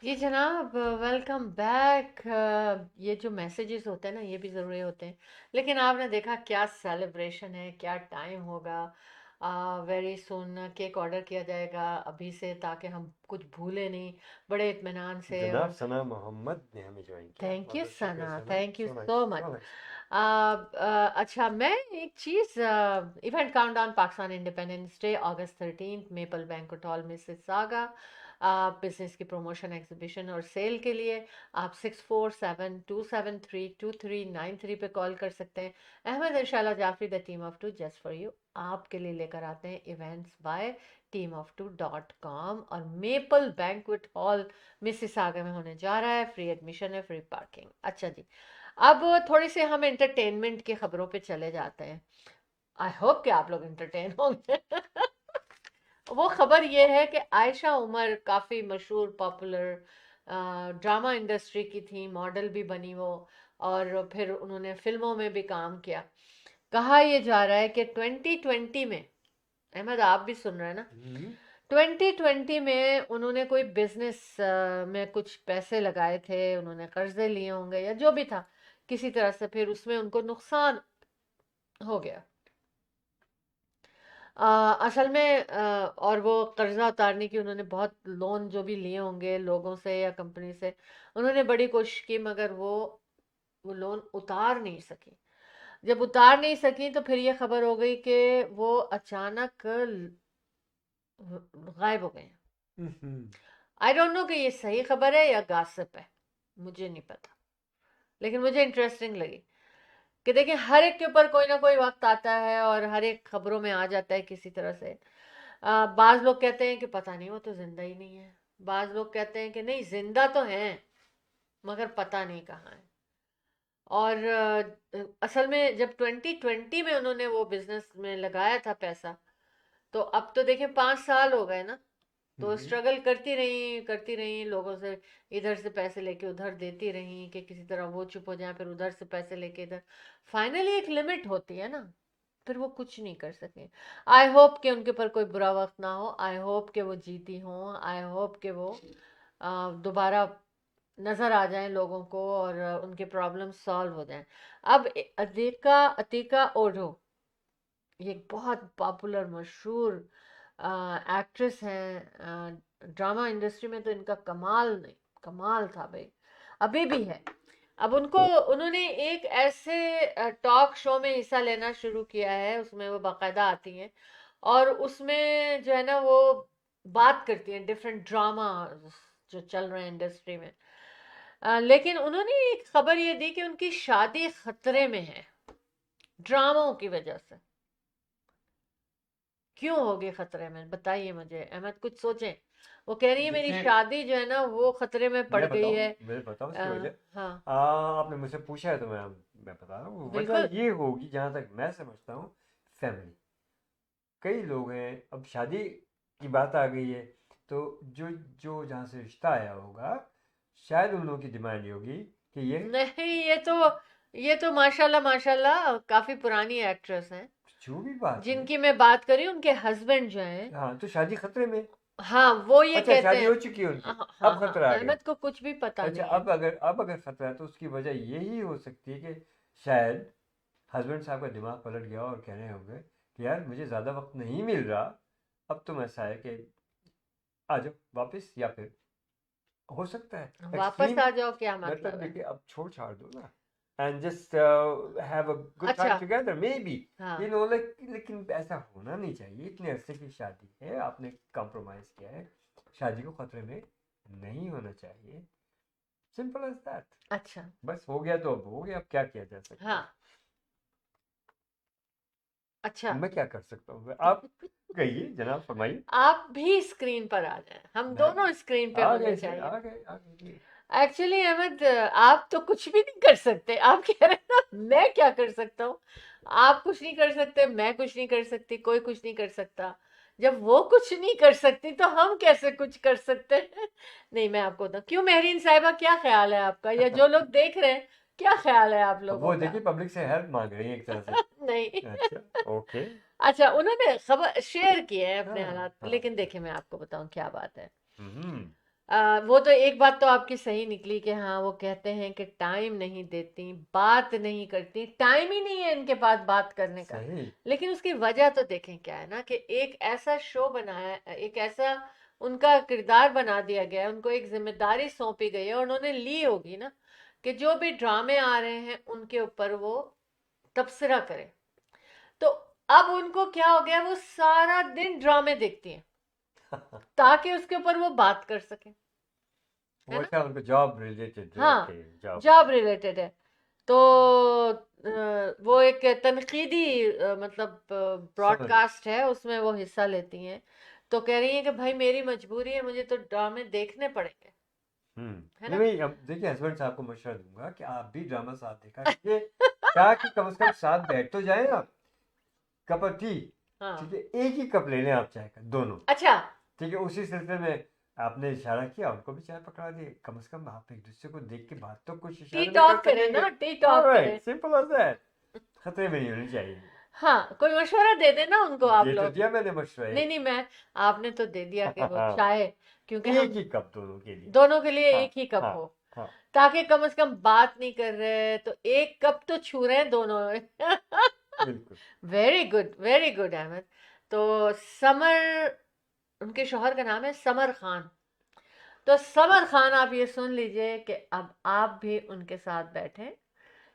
जी जनाब, welcome back. ये जो messages होते हैं ना, ये भी ज़रूरी होते हैं, लेकिन आपने देखा क्या सेलिब्रेशन है, क्या टाइम होगा। वेरी सुन केक ऑर्डर किया जाएगा अभी से, ताकि हम कुछ भूले नहीं, बड़े इत्मीनान से। जनाब सना मोहम्मद ने हमें ज्वाइन किया। थैंक यू बहुत शुक्रिया Sana, Sana, thank you so nice, so so much. nice। अच्छा, मैं एक चीज़, event countdown Pakistan independence day अगस्त 13 maple banquet hall Mississauga, business की प्रमोशन, एग्जीबिशन और सेल के लिए आप 647-273-2393 पे कॉल कर सकते हैं। अहमद और Shala Jafri the team of two just for you आपके लिए लेकर आते हैं इवेंट्स बाय teamof2.com, और मेपल बैंक्वेट हॉल मिसिसागा में होने जा रहा है। फ्री एडमिशन है, फ्री पार्किंग। अच्छा जी, अब थोड़ी सी हम एंटरटेनमेंट की खबरों पे चले जाते हैं। आई होप कि आप लोग एंटरटेन होंगे। वो खबर ये है कि आयशा उमर काफ़ी मशहूर पॉपुलर ड्रामा इंडस्ट्री की थी, मॉडल भी बनी वो, और फिर उन्होंने फिल्मों में भी काम किया। कहा यह जा रहा है कि 2020 में, अहमद आप भी सुन रहे हैं ना, 2020 में उन्होंने कोई बिजनेस में कुछ पैसे लगाए थे, उन्होंने कर्जे लिए होंगे या जो भी था किसी तरह से, फिर उसमें उनको नुकसान हो गया। असल में और वो कर्जा उतारने की उन्होंने बहुत लोन जो भी लिए होंगे लोगों से या कंपनी से, उन्होंने बड़ी कोशिश की, मगर वो लोन उतार नहीं सकी। जब उतार नहीं सकी तो फिर ये खबर हो गई कि वो अचानक गायब हो गए। आई डोंट नो कि ये सही खबर है या गासिप है, मुझे नहीं पता, लेकिन मुझे इंटरेस्टिंग लगी कि देखिए हर एक के ऊपर कोई ना कोई वक्त आता है और हर एक खबरों में आ जाता है किसी तरह से। बाज लोग कहते हैं कि पता नहीं वो तो जिंदा ही नहीं है, बाज लोग कहते हैं कि नहीं जिंदा तो हैं मगर पता नहीं कहाँ है। और असल में जब 2020 में उन्होंने वो बिजनेस में लगाया था पैसा, तो अब तो देखें 5 साल हो गए ना, तो स्ट्रगल करती रही लोगों से, इधर से पैसे लेके उधर देती रही कि किसी तरह वो चुप हो जाए, फिर उधर से पैसे लेके इधर, फाइनली एक लिमिट होती है ना, फिर वो कुछ नहीं कर सके। आई होप कि उनके ऊपर कोई बुरा वक्त ना हो, आई होप कि वो जीती हों, आई होप कि वो दोबारा नज़र आ जाएं लोगों को और उनके प्रॉब्लम सॉल्व हो जाएं। अब अतीका ओढो, ये एक बहुत पॉपुलर मशहूर एक्ट्रेस हैं, ड्रामा इंडस्ट्री में तो इनका कमाल था भाई, अभी भी है। अब उन्होंने एक ऐसे टॉक शो में हिस्सा लेना शुरू किया है, उसमें वो बाकायदा आती हैं और उसमें जो है ना वो बात करती हैं डिफरेंट ड्रामा जो चल रहे हैं इंडस्ट्री में। लेकिन उन्होंने एक खबर ये दी कि उनकी शादी खतरे में है ड्रामों की वजह से। क्यों होगी खतरे में, बताइए मुझे अहमद, कुछ सोचें। वो कह रही है मेरी देखिए, शादी जो है ना वो खतरे में पड़ गई है। मैं बताऊं इसकी वजह। हाँ आपने मुझसे पूछा है तो मैं बता रहा हूँ। वजह बिल्कुल। ये होगी, जहाँ तक मैं समझता हूँ, फैमिली। कई लोग हैं, अब शादी की बात आ गई है तो जो जो जहाँ से रिश्ता आया होगा, शायद उन लोगों की डिमांड ये होगी कि ये नहीं, ये तो माशाल्लाह काफी पुरानी एक्ट्रेस हैं, जो भी बात है। जिनकी मैं बात कर रही हूँ उनके हस्बैंड जो हैं, हाँ, तो शादी खतरे में। हाँ वो ये अच्छा, कहते शादी हैं। हो चुकी है उनकी, हाँ अब हाँ, खतरा आ गया। अहमद को कुछ भी पता अच्छा, नहीं है। अब अगर खतरा है तो उसकी वजह यही हो सकती है कि शायद हस्बैंड साहब का दिमाग पलट गया और कहने होंगे कि यार मुझे ज़्यादा वक्त नहीं मिल रहा, अब तुम ऐसा है कि आ जाओ वापस, या फिर हो सकता है वापस एक्सट्रीम, आ जाओ क्या मतलब मतलब है? देखिए अब छोड़ छाड़ दो ना, and just have a good अच्छा, टाइम टुगेदर मे बी, हाँ, यू नो लाइक, लेकिन ऐसा होना नहीं चाहिए। इतने अरसे की शादी है, आपने कॉम्प्रोमाइज़ किया है, शादी को खतरे में नहीं होना चाहिए, सिंपल एज दैट। अच्छा, बस हो गया तो अब हो गया, अब क्या किया जा सकता हाँ, है? अच्छा। मैं क्या कर सकता हूँ? आप कहिए जनाब, फरमाइए। आप भी स्क्रीन पर आ जाएं, हम मैं दोनों स्क्रीन पे आ होने गए सर, चाहिए। आ गए जी। एक्चुअली अहमद, आप तो कुछ भी नहीं कर सकते। आप कह रहे हैं ना मैं क्या कर सकता हूँ? आप कुछ नहीं कर सकते, मैं कुछ नहीं कर सकती, कोई कुछ नहीं कर सकता। जब वो कुछ नहीं कर सकती तो हम कैसे कुछ कर सकते हैं? नहीं, मैं आपको बताऊं क्यों। मेहरीन साहिबा, क्या ख्याल है आपका, या जो लोग देख रहे हैं, क्या ख्याल है आप अब लोगों वो का? देखिए पब्लिक से हेल्प मांग रही है एक तरह से। नहीं। अच्छा, ओके। अच्छा, उन्होंने खबर शेयर किए हैं अपने हाँ हालात, हाँ। लेकिन देखिए मैं आपको बताऊं क्या बात है। हम्म। वो तो एक बात तो आपकी सही निकली कि हाँ, वो कहते हैं कि टाइम नहीं देती, बात नहीं करती, टाइम ही नहीं है इनके पास बात करने का। सही। लेकिन उसकी वजह तो देखें क्या है ना, कि एक ऐसा शो बनाया, एक ऐसा उनका किरदार बना दिया गया है, उनको एक जिम्मेदारी सौंपी गई है, और उन्होंने ली होगी ना, कि जो भी ड्रामे आ रहे हैं उनके ऊपर वो तबसरा करें। तो अब उनको क्या हो गया, वो सारा दिन ड्रामे देखती हैं ताकि उसके ऊपर वो बात कर सके, वो है ना? अच्छा, उनको जॉब रिलेटेड, हाँ, ओके, जॉब। जॉब रिलेटेड है। तो वो एक तनकीदी मतलब समझ गए। ब्रॉडकास्ट है, उसमें वो हिस्सा लेती हैं। तो कह रही हैं कि भाई मेरी मजबूरी है, मुझे तो ड्रामे देखने पड़ेंगे, है नहीं ना? नहीं, अब देखिए हस्बैंड साहब को मशवरा दूंगा कि आप भी ड्रामा साथ देखा कीजिए, ताकि कम से कम साथ बैठ तो जाए आप, कप ऑफ टी, ठीक हाँ, है, एक ही कप ले लें आप चाय का, दोनों, अच्छा, ठीक है। उसी सिलसिले में आपने इशारा किया, उनको भी चाय पकड़ा दिए, कम से कम आप एक दूसरे को देख के बात तो कुछ टी इशारे में कर टॉक करें सकेंगे। ना, टी टॉक ऑलराइट, करें। Simple as that. खतरे में नहीं होनी चाहिए। हाँ, कोई मशवरा दे देना उनको आप ये तो लोग। दिया मैंने मशवरा नहीं एक। नहीं, मैं, आपने तो दे दिया कि वो चाय, क्योंकि एक हम ही कप दोनों के लिए। दोनों के लिए हाँ एक ही कप हाँ हो, हाँ। ताकि कम से कम बात नहीं कर रहे तो एक कप तो छू रहे हैं दोनों। बिल्कुल। Very good Ahmed. तो समर, उनके शौहर का नाम है समर खान। तो समर खान, आप ये सुन लीजिए कि अब आप भी उनके साथ बैठें,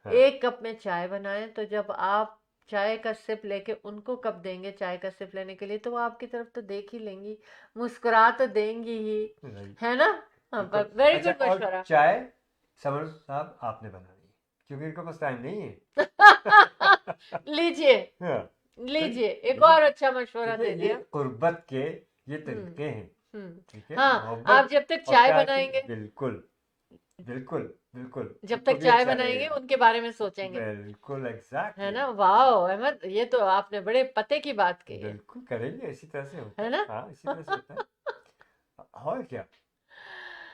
हाँ। एक कप में चाय बनाएं, तो जब आप चाय का सिप लेके उनको कप देंगे चाय का सिप लेने के लिए, तो वो आपकी तरफ तो देख ही लेंगी, मुस्कुरा तो देंगी ही, राइट। है ना? हाँ, बिल्कुल। वेरी अच्छा, गुड और मशवरा। चाय समर साहब आपने बनानी है, क्योंकि इनके पास टाइम नहीं है। लीजिए, हाँ, लीजिए, एक देखिए, और अच्छा मशवरा देखिए दे ये दिया। कुर्बत के ये हम्म, तरीके हैं, ठीक है, हाँ, आप मोहब्बत जब तक और चाय प्यार के। बनाएंगे, बिल्कुल बिल्कुल बिल्कुल, जब उनको तक भी चाय अच्छा बनाएंगे लगेगा। उनके बारे में सोचेंगे, बिल्कुल, है एग्जैक्टली। ना? वाह अहमद, ये तो आपने बड़े पते की बात की है बिल्कुल करेंगे, इसी तरह से होता है है, ना? हाँ, इसी तरह से होता है। और क्या,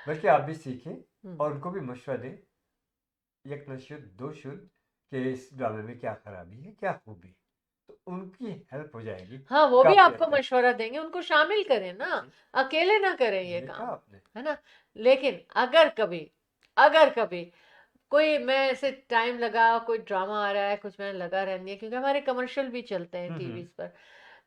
बल्कि आप भी सीखें हम्म, और उनको भी मशवरा दें, एक न शुद्ध दो शुद्ध, कि इस ड्रामे में क्या खराबी है क्या खूबी, तो उनकी हेल्प हो जाएगी हाँ, वो भी काफी हद आपको तक। मशवरा देंगे, उनको शामिल करें ना, अकेले ना करें ये देखा काम, आपने। है ना? लेकिन अगर कभी कोई, मैं ऐसे टाइम लगा, कोई ड्रामा आ रहा है, कुछ मैं लगा रहनी है, क्योंकि हमारे कमर्शियल भी चलते हैं टीवी हम्म। पर,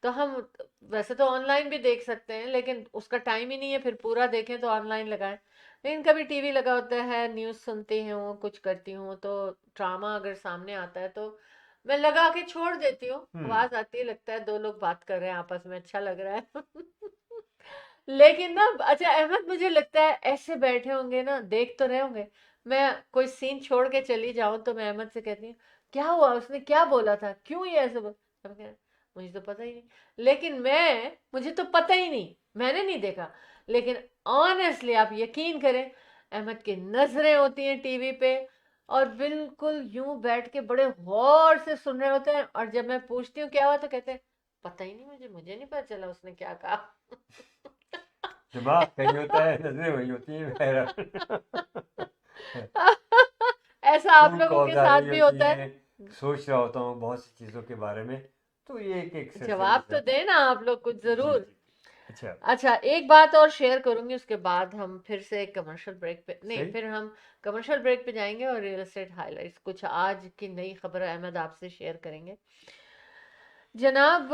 तो हम वैसे तो ऑनलाइन भी देख सकते हैं, लेकिन उसका टाइम ही नहीं है फिर पूरा देखें तो ऑनलाइन लगाएं। लेकिन कभी टीवी लगा होता है, न्यूज़ सुनती हूँ, कुछ करती हूँ, तो ड्रामा अगर सामने आता है तो मैं लगा के छोड़ देती हूँ, आवाज आती है, लगता है दो लोग बात कर रहे हैं आपस में, अच्छा लग रहा है। लेकिन ना, अच्छा अहमद, मुझे लगता है ऐसे बैठे होंगे ना, देख तो रहे होंगे, मैं कोई सीन छोड़ के चली जाऊं तो मैं अहमद से कहती हूँ क्या हुआ, उसने क्या बोला था, क्यों ये ऐसे हम कह रहे, मुझे तो पता ही नहीं। लेकिन मुझे तो पता ही नहीं, मैंने नहीं देखा। लेकिन ऑनेस्टली आप यकीन करें, अहमद की नजरें होती हैं टीवी पे, और बिल्कुल यूं बैठ के बड़े गौर से सुन रहे होते हैं, और जब मैं पूछती हूँ क्या हुआ तो कहते हैं पता ही नहीं, मुझे नहीं पता चला उसने क्या कहा। दिमाग कहीं होता है, नजरें वही होती हैं, बहरहाल। ऐसा आप फूल लोगों के कौल साथ रही भी होती होता है? है, सोच रहा होता हूँ बहुत सी चीजों के बारे में, तो ये एक सिलसिले में जवाब तो देना आप लोग कुछ जी जरूर। जी। अच्छा। अच्छा, एक बात और शेयर करूंगी, उसके बाद हम फिर से कमर्शियल ब्रेक पे, नहीं, सही। फिर हम कमर्शियल ब्रेक पे जाएंगे और रियल एस्टेट हाइलाइट्स, कुछ आज की नई खबर अहमद आपसे शेयर करेंगे। जनाब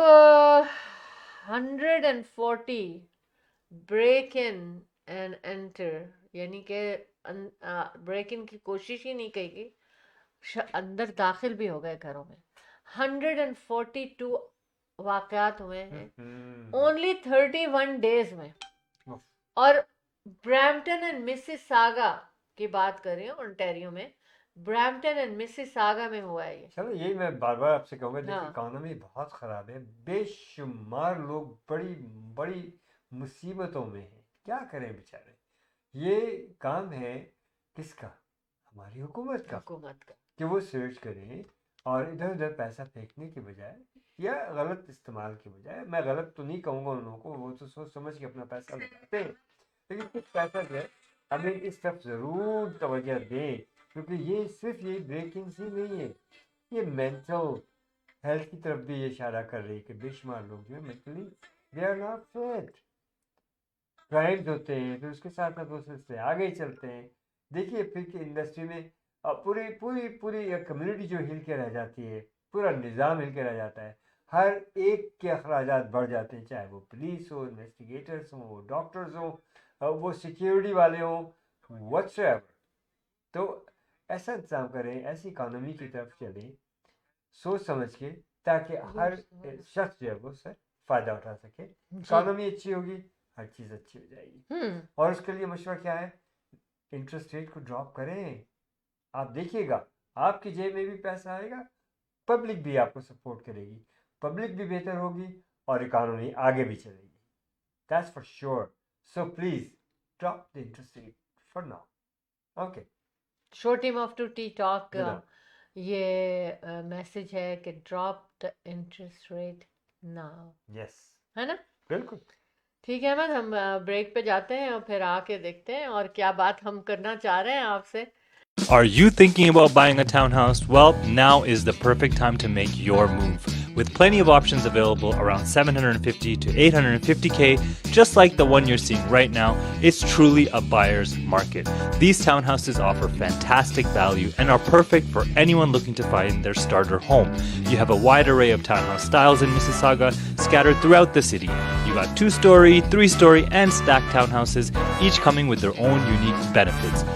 140 ब्रेक इन एंड एंटर, यानी कि ब्रेक इन की कोशिश ही नहीं की गई, अंदर दाखिल भी हो गए घरों में। 142 वाक़यात हुए हैं ओनली 31 डेज में। और ब्रैम्पटन एंड मिसिसागा की बात करें, ओंटारियो में ब्रैम्पटन एंड मिसिसागा में हुआ है ये। चलो यही मैं बार बार आपसे कहूँगा, देखिए हाँ। इकोनॉमी बहुत ख़राब है, बेशुमार लोग बड़ी बड़ी मुसीबतों में हैं, क्या करें बेचारे। ये काम है किसका? हमारी हुकूमत का, हुकूमत का। कि वो सर्च करें और इधर उधर पैसा फेंकने के बजाय या गलत इस्तेमाल के बजाय, मैं गलत तो नहीं कहूँगा उन लोगों को, वो तो सोच समझ के अपना पैसा लगाते हैं, लेकिन कुछ पैसा जो है हमें इस तरफ ज़रूर तवज्जो दें, क्योंकि ये सिर्फ ये ब्रेकिंग ही नहीं है, ये मेंटल हेल्थ की तरफ भी ये इशारा कर रही है कि बेशुमार लोग जो है mentally they are not fit. Crimes होते हैं, फिर उसके साथ साथ वो सिलसिले आगे चलते हैं। देखिए फिर कि इंडस्ट्री में पूरी पूरी पूरी एक कम्युनिटी जो हिल के रह जाती है, पूरा निज़ाम हिल के रह जाता है, हर एक के अखराजात बढ़ जाते हैं, चाहे वो पुलिस हो, इन्वेस्टिगेटर्स हों, वो डॉक्टर्स हों, वो सिक्योरिटी वाले हों, व्हाटसएवर। तो ऐसा इंतजाम करें, ऐसी इकानमी की तरफ चलें सोच समझ के, ताकि हर शख्स जो है वो उससे फ़ायदा उठा सके। इकानमी अच्छी होगी, हर चीज़ अच्छी हो जाएगी। और उसके लिए मशवरा क्या है? इंटरेस्ट रेट को ड्रॉप करें। आप देखिएगा आपकी जेब में भी पैसा आएगा, पब्लिक भी आपको सपोर्ट करेगी, पब्लिक भी बेहतर होगी और इकानमी आगे भी चलेगी। That's for sure. So please drop the interest rate for now. Okay, show team of two T talk जनाब। ये मैसेज है कि drop the interest rate now, yes, है ना? बिल्कुल। ठीक है अहमद, हम ब्रेक पे जाते हैं और फिर आके देखते हैं और क्या बात हम करना चाह रहे हैं आपसे। Are you thinking about buying a townhouse? Well, now is the perfect time to make your move. With plenty of options available around 750 to 850K, just like the one you're seeing right now, it's truly a buyer's market. These townhouses offer fantastic value and are perfect for anyone looking to find their starter home. You have a wide array of townhouse styles in Mississauga scattered throughout the city. You got 2-story, 3-story, and stacked townhouses, each coming with their own unique benefits.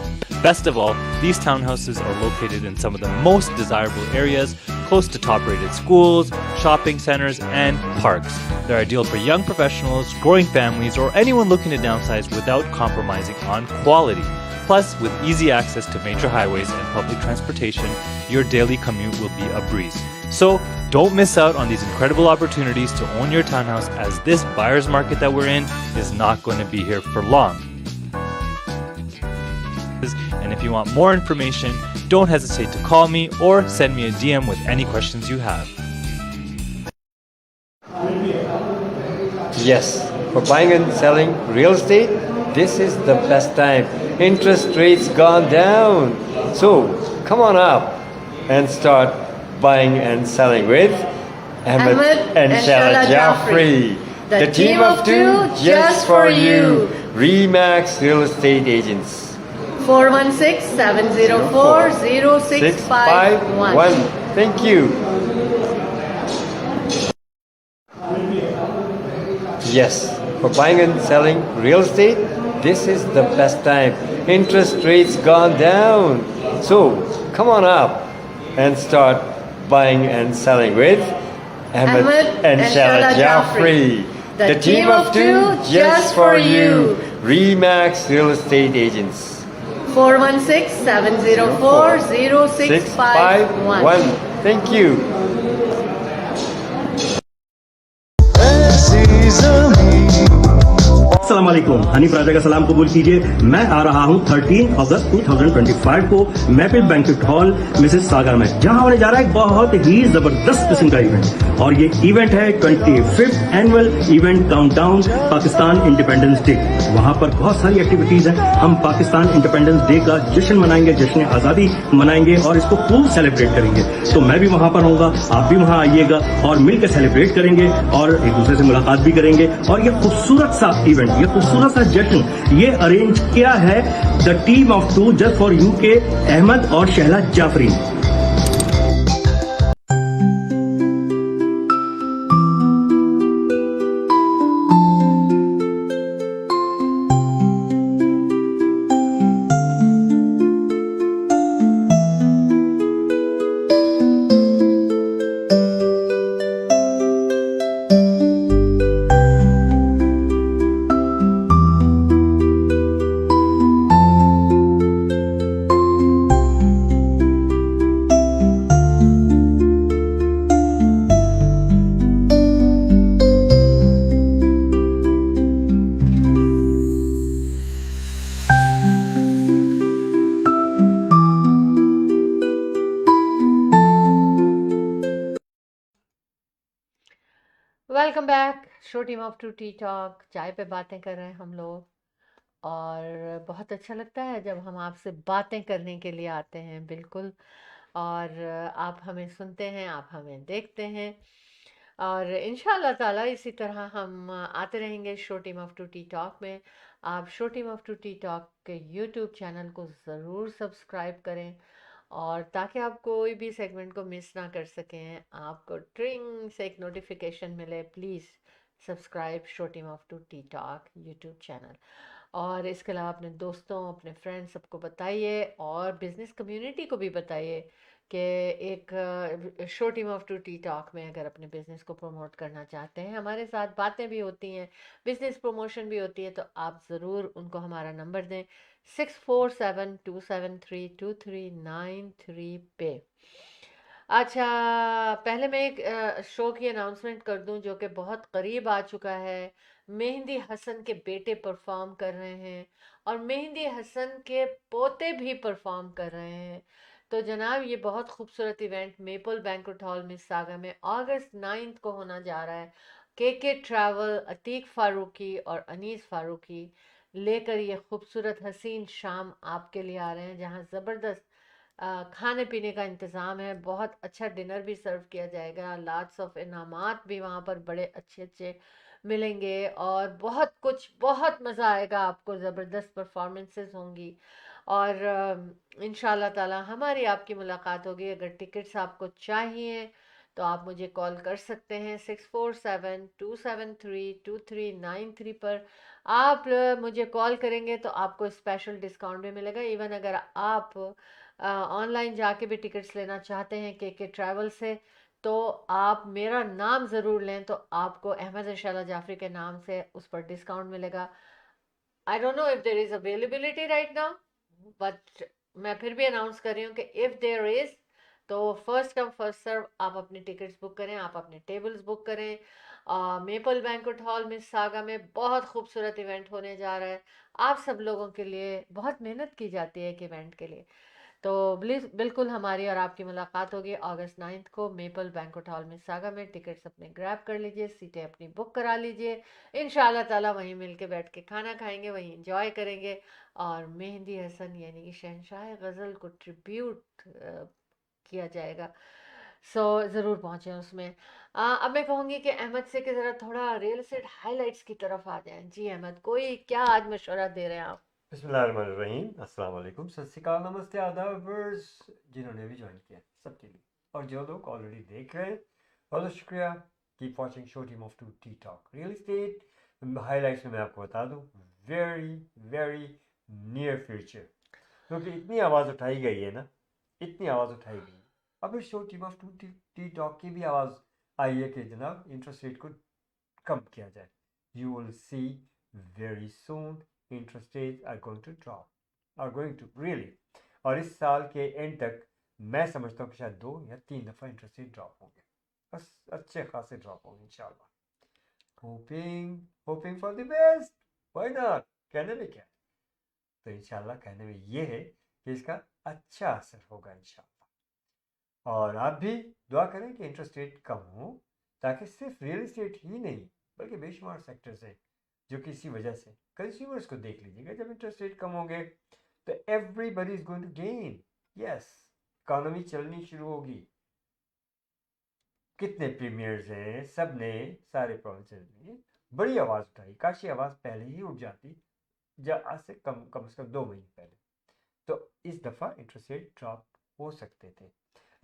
Best of all, these townhouses are located in some of the most desirable areas, close to top-rated schools, shopping centers, and parks. They're ideal for young professionals, growing families, or anyone looking to downsize without compromising on quality. Plus, with easy access to major highways and public transportation, your daily commute will be a breeze. So, don't miss out on these incredible opportunities to own your townhouse, as this buyer's market that we're in is not going to be here for long. And if you want more information, don't hesitate to call me or send me a DM with any questions you have. Yes, for buying and selling real estate, this is the best time. Interest rates gone down. So come on up and start buying and selling with Ahmed and Shahla Jaffrey. The team of two just for you. Remax Real Estate Agents. 416-704-0651. Thank you. Yes, for buying and selling real estate, this is the best time. Interest rates gone down. So come on up and start buying and selling with Ahmed and Shahla Jaffrey. The team of two just for you. Remax Real Estate Agents. 416-704-0651. Thank you. अस्सलाम वालेकुम, हनीफ राजा का सलाम कबूल कीजिए। मैं आ रहा हूं 13 अगस्त 2025 को मैपिल बैंक्वेट हॉल मिसिसागा में, जहां होने जा रहा है एक बहुत ही जबरदस्त किस्म का इवेंट। और ये इवेंट है 25th annual event countdown Pakistan independence day. वहां पर बहुत सारी एक्टिविटीज हैं। हम पाकिस्तान इंडिपेंडेंस डे का जश्न मनाएंगे, जश्न आज़ादी मनाएंगे और इसको खूब सेलिब्रेट करेंगे। तो मैं भी वहां पर होऊंगा, आप भी वहां आइएगा और मिलकर सेलिब्रेट करेंगे और एक दूसरे से मुलाकात भी करेंगे। और ये खूबसूरत सा इवेंट, ये खूबसूरत सा जश्न ये अरेंज किया है the team of two just for you के अहमद और Shehla Jafri. Welcome back. Show team of two T talk, चाय पे बातें कर रहे हैं हम लोग, और बहुत अच्छा लगता है जब हम आपसे बातें करने के लिए आते हैं, बिल्कुल। और आप हमें सुनते हैं, आप हमें देखते हैं, और इंशाल्लाह ताला इसी तरह हम आते रहेंगे show team of two T talk में। आप show team of two T talk के यूट्यूब चैनल को ज़रूर सब्सक्राइब करें, और ताकि आप कोई भी सेगमेंट को मिस ना कर सकें, आपको ट्रिंग से एक नोटिफिकेशन मिले, please subscribe show team of two T talk YouTube channel. और इसके अलावा अपने दोस्तों, अपने फ्रेंड्स, सबको बताइए, और बिजनेस कम्युनिटी को भी बताइए कि एक show team of two T talk में अगर अपने बिजनेस को प्रमोट करना चाहते हैं, हमारे साथ बातें भी होती हैं, बिजनेस प्रमोशन भी होती है, तो आप ज़रूर उनको हमारा नंबर दें 6472732393 पे। अच्छा, पहले मैं एक शो की अनाउंसमेंट कर दूं जो कि बहुत करीब आ चुका है। मेहंदी हसन के बेटे परफॉर्म कर रहे हैं, और मेहंदी हसन के पोते भी परफॉर्म कर रहे हैं। तो जनाब, ये बहुत खूबसूरत इवेंट मेपल बैंक्वेट हॉल में सागा में अगस्त 9 को होना जा रहा है। के ट्रैवल, अतीक फारूकी और अनीस फारूकी लेकर ये खूबसूरत हसीन शाम आपके लिए आ रहे हैं, जहां ज़बरदस्त खाने पीने का इंतज़ाम है। बहुत अच्छा डिनर भी सर्व किया जाएगा, लॉट्स ऑफ इनामात भी वहाँ पर बड़े अच्छे अच्छे मिलेंगे, और बहुत कुछ, बहुत मज़ा आएगा आपको, ज़बरदस्त परफॉर्मेंसेस होंगी। और इंशाल्लाह ताला हमारी आपकी मुलाकात होगी। अगर टिकट्स आपको चाहिए तो आप मुझे कॉल कर सकते हैं 6472732393 पर। आप मुझे कॉल करेंगे तो आपको स्पेशल डिस्काउंट भी मिलेगा। इवन अगर आप ऑनलाइन जाके भी टिकट्स लेना चाहते हैं के ट्रैवल से, तो आप मेरा नाम ज़रूर लें, तो आपको अहमद और शैला जाफरी के नाम से उस पर डिस्काउंट मिलेगा। I don't know if there is availability right now, but मैं फिर भी अनाउंस कर रही हूँ कि इफ़ देयर इज़, तो फर्स्ट कम फर्स्ट सर्व आप अपनी टिकट्स बुक करें, आप अपने टेबल्स बुक करें। मेपल बैंक्वेट हॉल में सागा में बहुत खूबसूरत इवेंट होने जा रहा है। आप सब लोगों के लिए बहुत मेहनत की जाती है एक इवेंट के लिए। तो बिल्कुल हमारी और आपकी मुलाकात होगी अगस्त 9 को मेपल बैंक्वेट हॉल में सागा में। टिकट्स अपने ग्रैब कर लीजिए, सीटें अपनी बुक करा लीजिए। इंशाल्लाह ताला वहीं मिल के बैठ के खाना खाएंगे, वहीं इंजॉय करेंगे, और मेहंदी हसन यानी कि शहंशाह गज़ल को ट्रिब्यूट किया जाएगा। सो ज़रूर पहुँचें उसमें। अब मैं कहूँगी कि अहमद से कि ज़रा थोड़ा रियल एस्टेट हाइलाइट्स की तरफ आ जाएं। जी अहमद, कोई क्या आज मशवरा दे रहे हैं आप? बिस्मिल्लाहिर्रहमानिर्रहीम, अस्सलाम वालेकुम, सत श्री अकाल, नमस्ते, आदाब व्यूअर्स, जिन्होंने भी ज्वाइन किया सबके लिए, और जो लोग ऑलरेडी देख रहे हैं बहुत शुक्रिया। Keep watching show team of two T talk real estate highlights में मैं आपको बता दूं, वेरी वेरी नियर फ्यूचर, क्योंकि इतनी आवाज़ उठाई गई है ना, इतनी आवाज़ उठाई गई है। अब इस show team of two T talk की भी आवाज़ आई है कि जनाब इंटरेस्ट रेट को कम किया जाए। You will see very soon interest rates are going to really, और इस साल के एंड तक मैं समझता हूँ कि शायद 2 या 3 दफ़ा इंटरेस्ट रेट ड्रॉप होंगे, बस अच्छे खासे ड्रॉप होंगे इंशाल्लाह। Hoping for the best, why not, कहने में क्या है। तो इंशाल्लाह कहने में ये है कि इसका अच्छा असर होगा इंशाल्लाह। और आप भी दुआ करें कि इंटरेस्ट रेट कम हो, ताकि सिर्फ रियल एस्टेट ही नहीं बल्कि बेशुमार सेक्टर्स हैं जो किसी वजह से, कंज्यूमर्स को देख लीजिएगा, जब इंटरेस्ट रेट कम होंगे तो everybody is going to gain. Yes, economy चलनी शुरू होगी। कितने प्रीमियर्स हैं, सब ने सारे प्रोविंसेस में बड़ी आवाज़ उठाई, काश ये आवाज़ पहले ही उठ जाती, जब आज से कम से कम 2 महीने पहले, तो इस दफ़ा इंटरेस्ट रेट ड्रॉप हो सकते थे।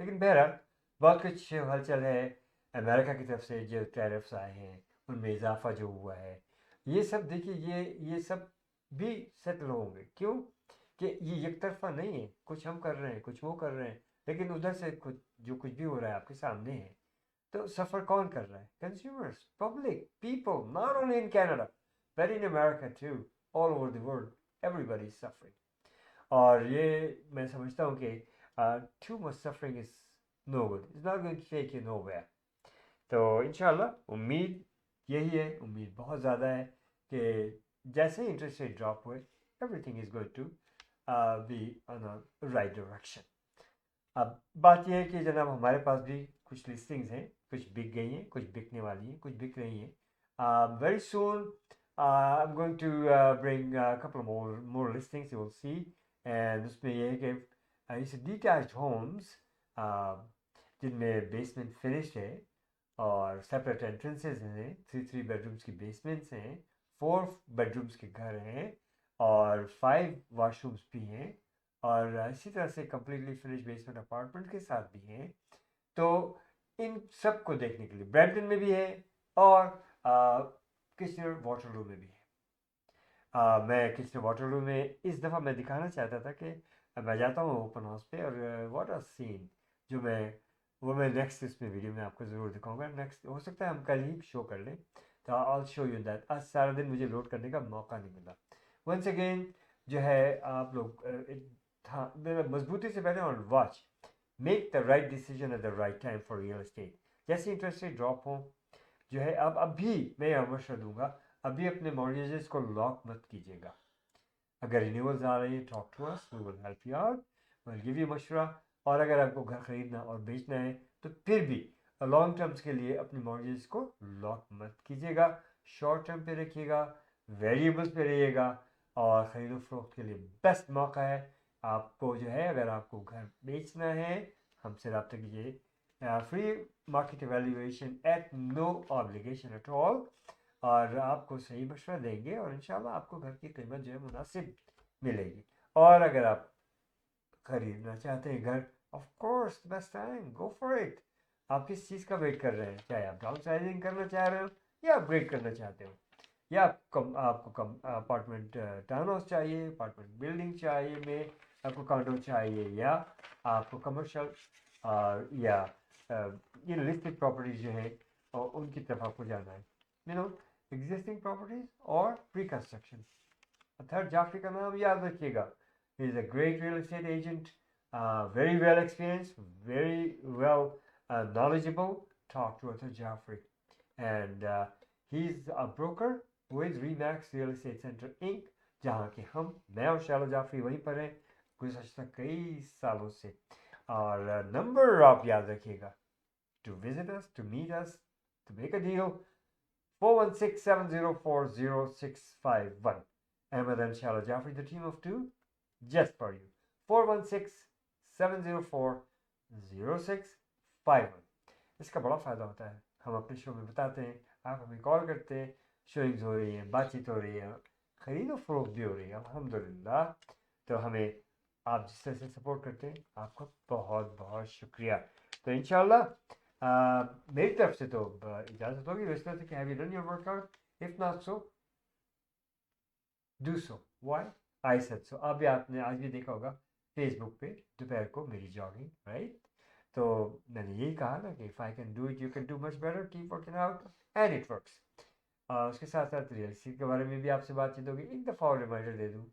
लेकिन बहरहाल बहुत कुछ हलचल है। अमेरिका की तरफ से जो टैरिफ्स आए हैं उनमें इजाफा जो हुआ है, ये सब देखिए, ये सब भी सेटल होंगे। क्यों कि ये एक तरफा नहीं है, कुछ हम कर रहे हैं, कुछ वो कर रहे हैं, लेकिन उधर से कुछ भी हो रहा है आपके सामने है। तो सफ़र कौन कर रहा है? Consumers, public, people, not only in Canada but in America too, all over the world, everybody is suffering. और ये मैं समझता हूँ कि too much suffering is no good, is not going to take you nowhere. तो इंशाल्लाह उम्मीद यही है, उम्मीद बहुत ज़्यादा है कि जैसे ही इंटरेस्ट रेट ड्रॉप हुए, everything is going to be on a right direction. अब बात यह है कि जनाब हमारे पास भी कुछ लिस्टिंग्स हैं, कुछ बिक गई हैं, कुछ बिकने वाली हैं, कुछ बिक रही हैं। Very soon I'm going to bring a couple more listings, you will see. And उसमें यह है कि इस detached homes जिनमें बेसमेंट फिनिश्ड है और सेपरेट एंट्रेंसेस हैं, 3 बेडरूम्स की बेसमेंट्स हैं, 4 बेडरूम्स के घर हैं और 5 वॉशरूम्स भी हैं और इसी तरह से कम्प्लीटली फिनिश बेसमेंट अपार्टमेंट के साथ भी हैं। तो इन सब को देखने के लिए ब्रैम्पटन में भी है और किचनर वाटरलू में भी है। मैं किचनर वाटरलू में इस दफ़ा मैं दिखाना चाहता था कि मैं जाता हूँ ओपन हाउस पे और व्हाट अ सीन जो मैं नेक्स्ट इसमें वीडियो में आपको ज़रूर दिखाऊंगा। नेक्स्ट हो सकता है हम कल ही शो कर लें, तो आई शो यू दैट। आज सारा दिन मुझे लोड करने का मौका नहीं मिला। वंस अगेन जो है आप लोग मजबूती से बैठे और watch, make the right decision at the right time for real estate. जैसे इंटरेस्ट रेट ड्रॉप हो जो है, अब अभी मैं यह मशवरा दूंगा, अभी अपने मॉर्गेजेस को लॉक मत कीजिएगा। अगर रिन्यूअल्स आ रही है, talk to us, we will help you out, we will give you मशवरा। और अगर आपको घर खरीदना और बेचना है तो फिर भी लॉन्ग टर्म्स के लिए अपने मॉर्गेजेस को लॉक मत कीजिएगा, शॉर्ट टर्म पे रखिएगा, वेरिएबल्स पे रहिएगा और ख़रीदो फरोख्त के लिए बेस्ट मौका है आपको जो है। अगर आपको घर बेचना है हमसे रब्ता कीजिए, free market evaluation at no obligation at all, और आपको सही मशवरा देंगे और इंशाल्लाह आपको घर की कीमत जो है मुनासिब मिलेगी। और अगर आप खरीदना चाहते हैं घर, of course best time, go for it. आप किस चीज़ का वेट कर रहे हैं? चाहे आप डाउन साइजिंग करना चाह रहे हो या अपग्रेड करना चाहते हो, या आपको कम अपार्टमेंट टाउन हाउस चाहिए, अपार्टमेंट बिल्डिंग चाहिए में आपको कॉन्डो चाहिए, या आपको कमर्शियल या ये लिस्टेड प्रॉपर्टीज जो है और उनकी तरफ आपको जाना है, यू नो एग्जिस्टिंग प्रॉपर्टीज और प्री कंस्ट्रक्शन। अथर जाफरी का नाम याद रखिएगा, he is a great real estate agent, very well experience, very well knowledgeable. Talk to Athar Jaffrey, and he's a broker with Remax Real Estate Center Inc. जहाँ के मैं और शैला जाफरी वहीं पर हैं गुज़श्ता कई सालों से। और नंबर आप याद रखिएगा to visit us, to meet us, to make a deal, 416-704-0651. Ahmed and Shala Jaffrey, the team of two, just for you. 416-704-0651. इसका बड़ा फ़ायदा होता है, हम अपने शो में बताते हैं, आप हमें कॉल करते हैं, शोइंग्स हो रही हैं, बातचीत हो रही है, ख़रीदो फरोख्त भी हो रही है अल्हम्दुलिल्लाह। तो हमें आप जिस तरह से सपोर्ट करते हैं आपका बहुत बहुत शुक्रिया। तो इंशाल्लाह मेरी तरफ से तो इजाज़त होगी। इस तरह से कि have you done your workout, if not so do so, why I said so. अभी आपने आज भी देखा होगा फेसबुक पे दोपहर को मेरी जॉगिंग, राइट? तो मैंने यही कहा ना कि if I can do it you can do much better, keep working out and it works. उसके साथ साथ रियल एस्टेट के बारे में भी आपसे बातचीत होगी। एक दफ़ा और रिमाइंडर दे दूँ,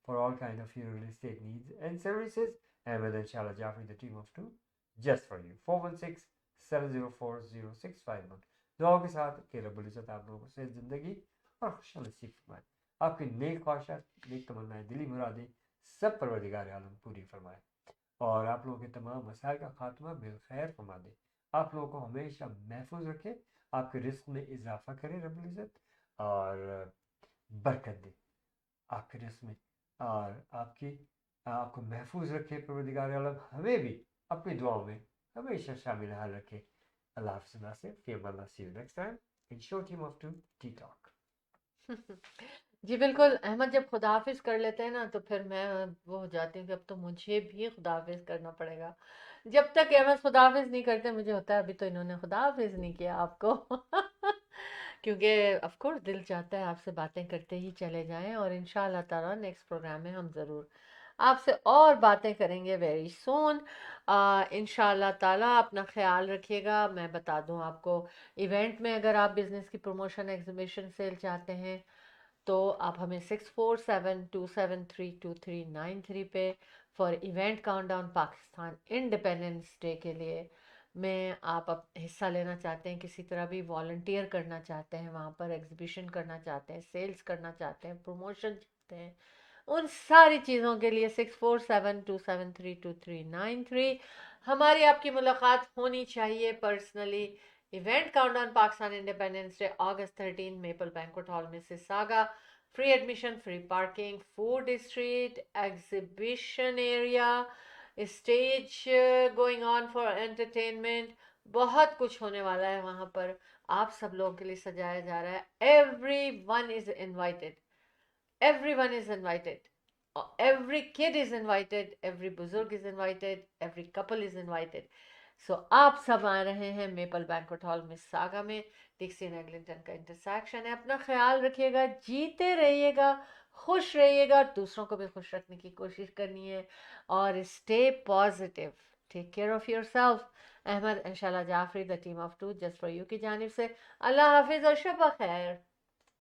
for all kind of real estate needs and services, Ahmed and Shala Jaffrey, the team of two, just for you. 416-704-0651। दुआओं के साथ कि रब्बुल इज़्ज़त आप लोगों को सेहत ज़िंदगी और खुशहाल नसीब फरमाए, आपकी नेक ख्वाहिशात, नेक तमन्नाएं, दिली मुरादें सब परवरदिगार आलम पूरी फरमाए और आप लोगों के तमाम मसाइल का खात्मा बिलखैर फरमा दे। आप लोगों को हमेशा महफूज रखे, आपके रिस्क में इजाफा करे रब्बुल इज़्ज़त और बरकत दे आपके रिस्क में, और आपको महफूज रखे परवरदिगार आलम। हमें भी अपनी दुआओं में हमेशा शामिल हाल रखे। अल्लाह हाफ़िज़ नासिर, फ़ी अमान, see you next time in show team of two T talk. जी बिल्कुल अहमद, जब खुदाफिज कर लेते हैं ना तो फिर मैं वो हो जाती हूँ कि अब तो मुझे भी खुदाफिज करना पड़ेगा। जब तक अहमद खुदाफिज नहीं करते मुझे होता है अभी तो इन्होंने खुदाफिज नहीं किया आपको क्योंकि ऑफ कोर्स दिल चाहता है आपसे बातें करते ही चले जाएं और इंशाल्लाह ताला नेक्स्ट प्रोग्राम में हम ज़रूर आपसे और बातें करेंगे वेरी सून। इंशाल्लाह ताला अपना ख्याल रखिएगा। मैं बता दूं आपको, इवेंट में अगर आप बिज़नेस की प्रमोशन, एग्जीबिशन, सेल चाहते हैं तो आप हमें 6472732393 पे for event countdown Pakistan independence day के लिए में आप हिस्सा लेना चाहते हैं, किसी तरह भी वॉलंटियर करना चाहते हैं, वहाँ पर एग्जीबिशन करना चाहते हैं, सेल्स करना चाहते हैं, प्रमोशन चाहते हैं, उन सारी चीज़ों के लिए 6472732393 हमारी आपकी मुलाकात होनी चाहिए personally. Event countdown Pakistan independence day अगस्त 13 maple banquet hall Mississauga. Free admission, free parking, food street, exhibition area, stage going on for entertainment, बहुत कुछ होने वाला है वहाँ पर। आप सब लोगों के लिए सजाया जा रहा है। Everyone is invited, everyone is invited. Every kid is invited, every बुजुर्ग is invited, every couple is invited. So आप सब आ रहे हैं मेपल बैंक्वेट हॉल मिसिसागा में। डिक्सी एंड एग्लिंटन का इंटरसेक्शन है। अपना ख्याल रखिएगा, जीते रहिएगा, खुश रहिएगा और दूसरों को भी खुश रखने की कोशिश करनी है। और stay positive, take care of yourself. Ahmed and Shaila Jafri, the team of two just for you की जानिब से अल्लाह हाफिज और शब खैर।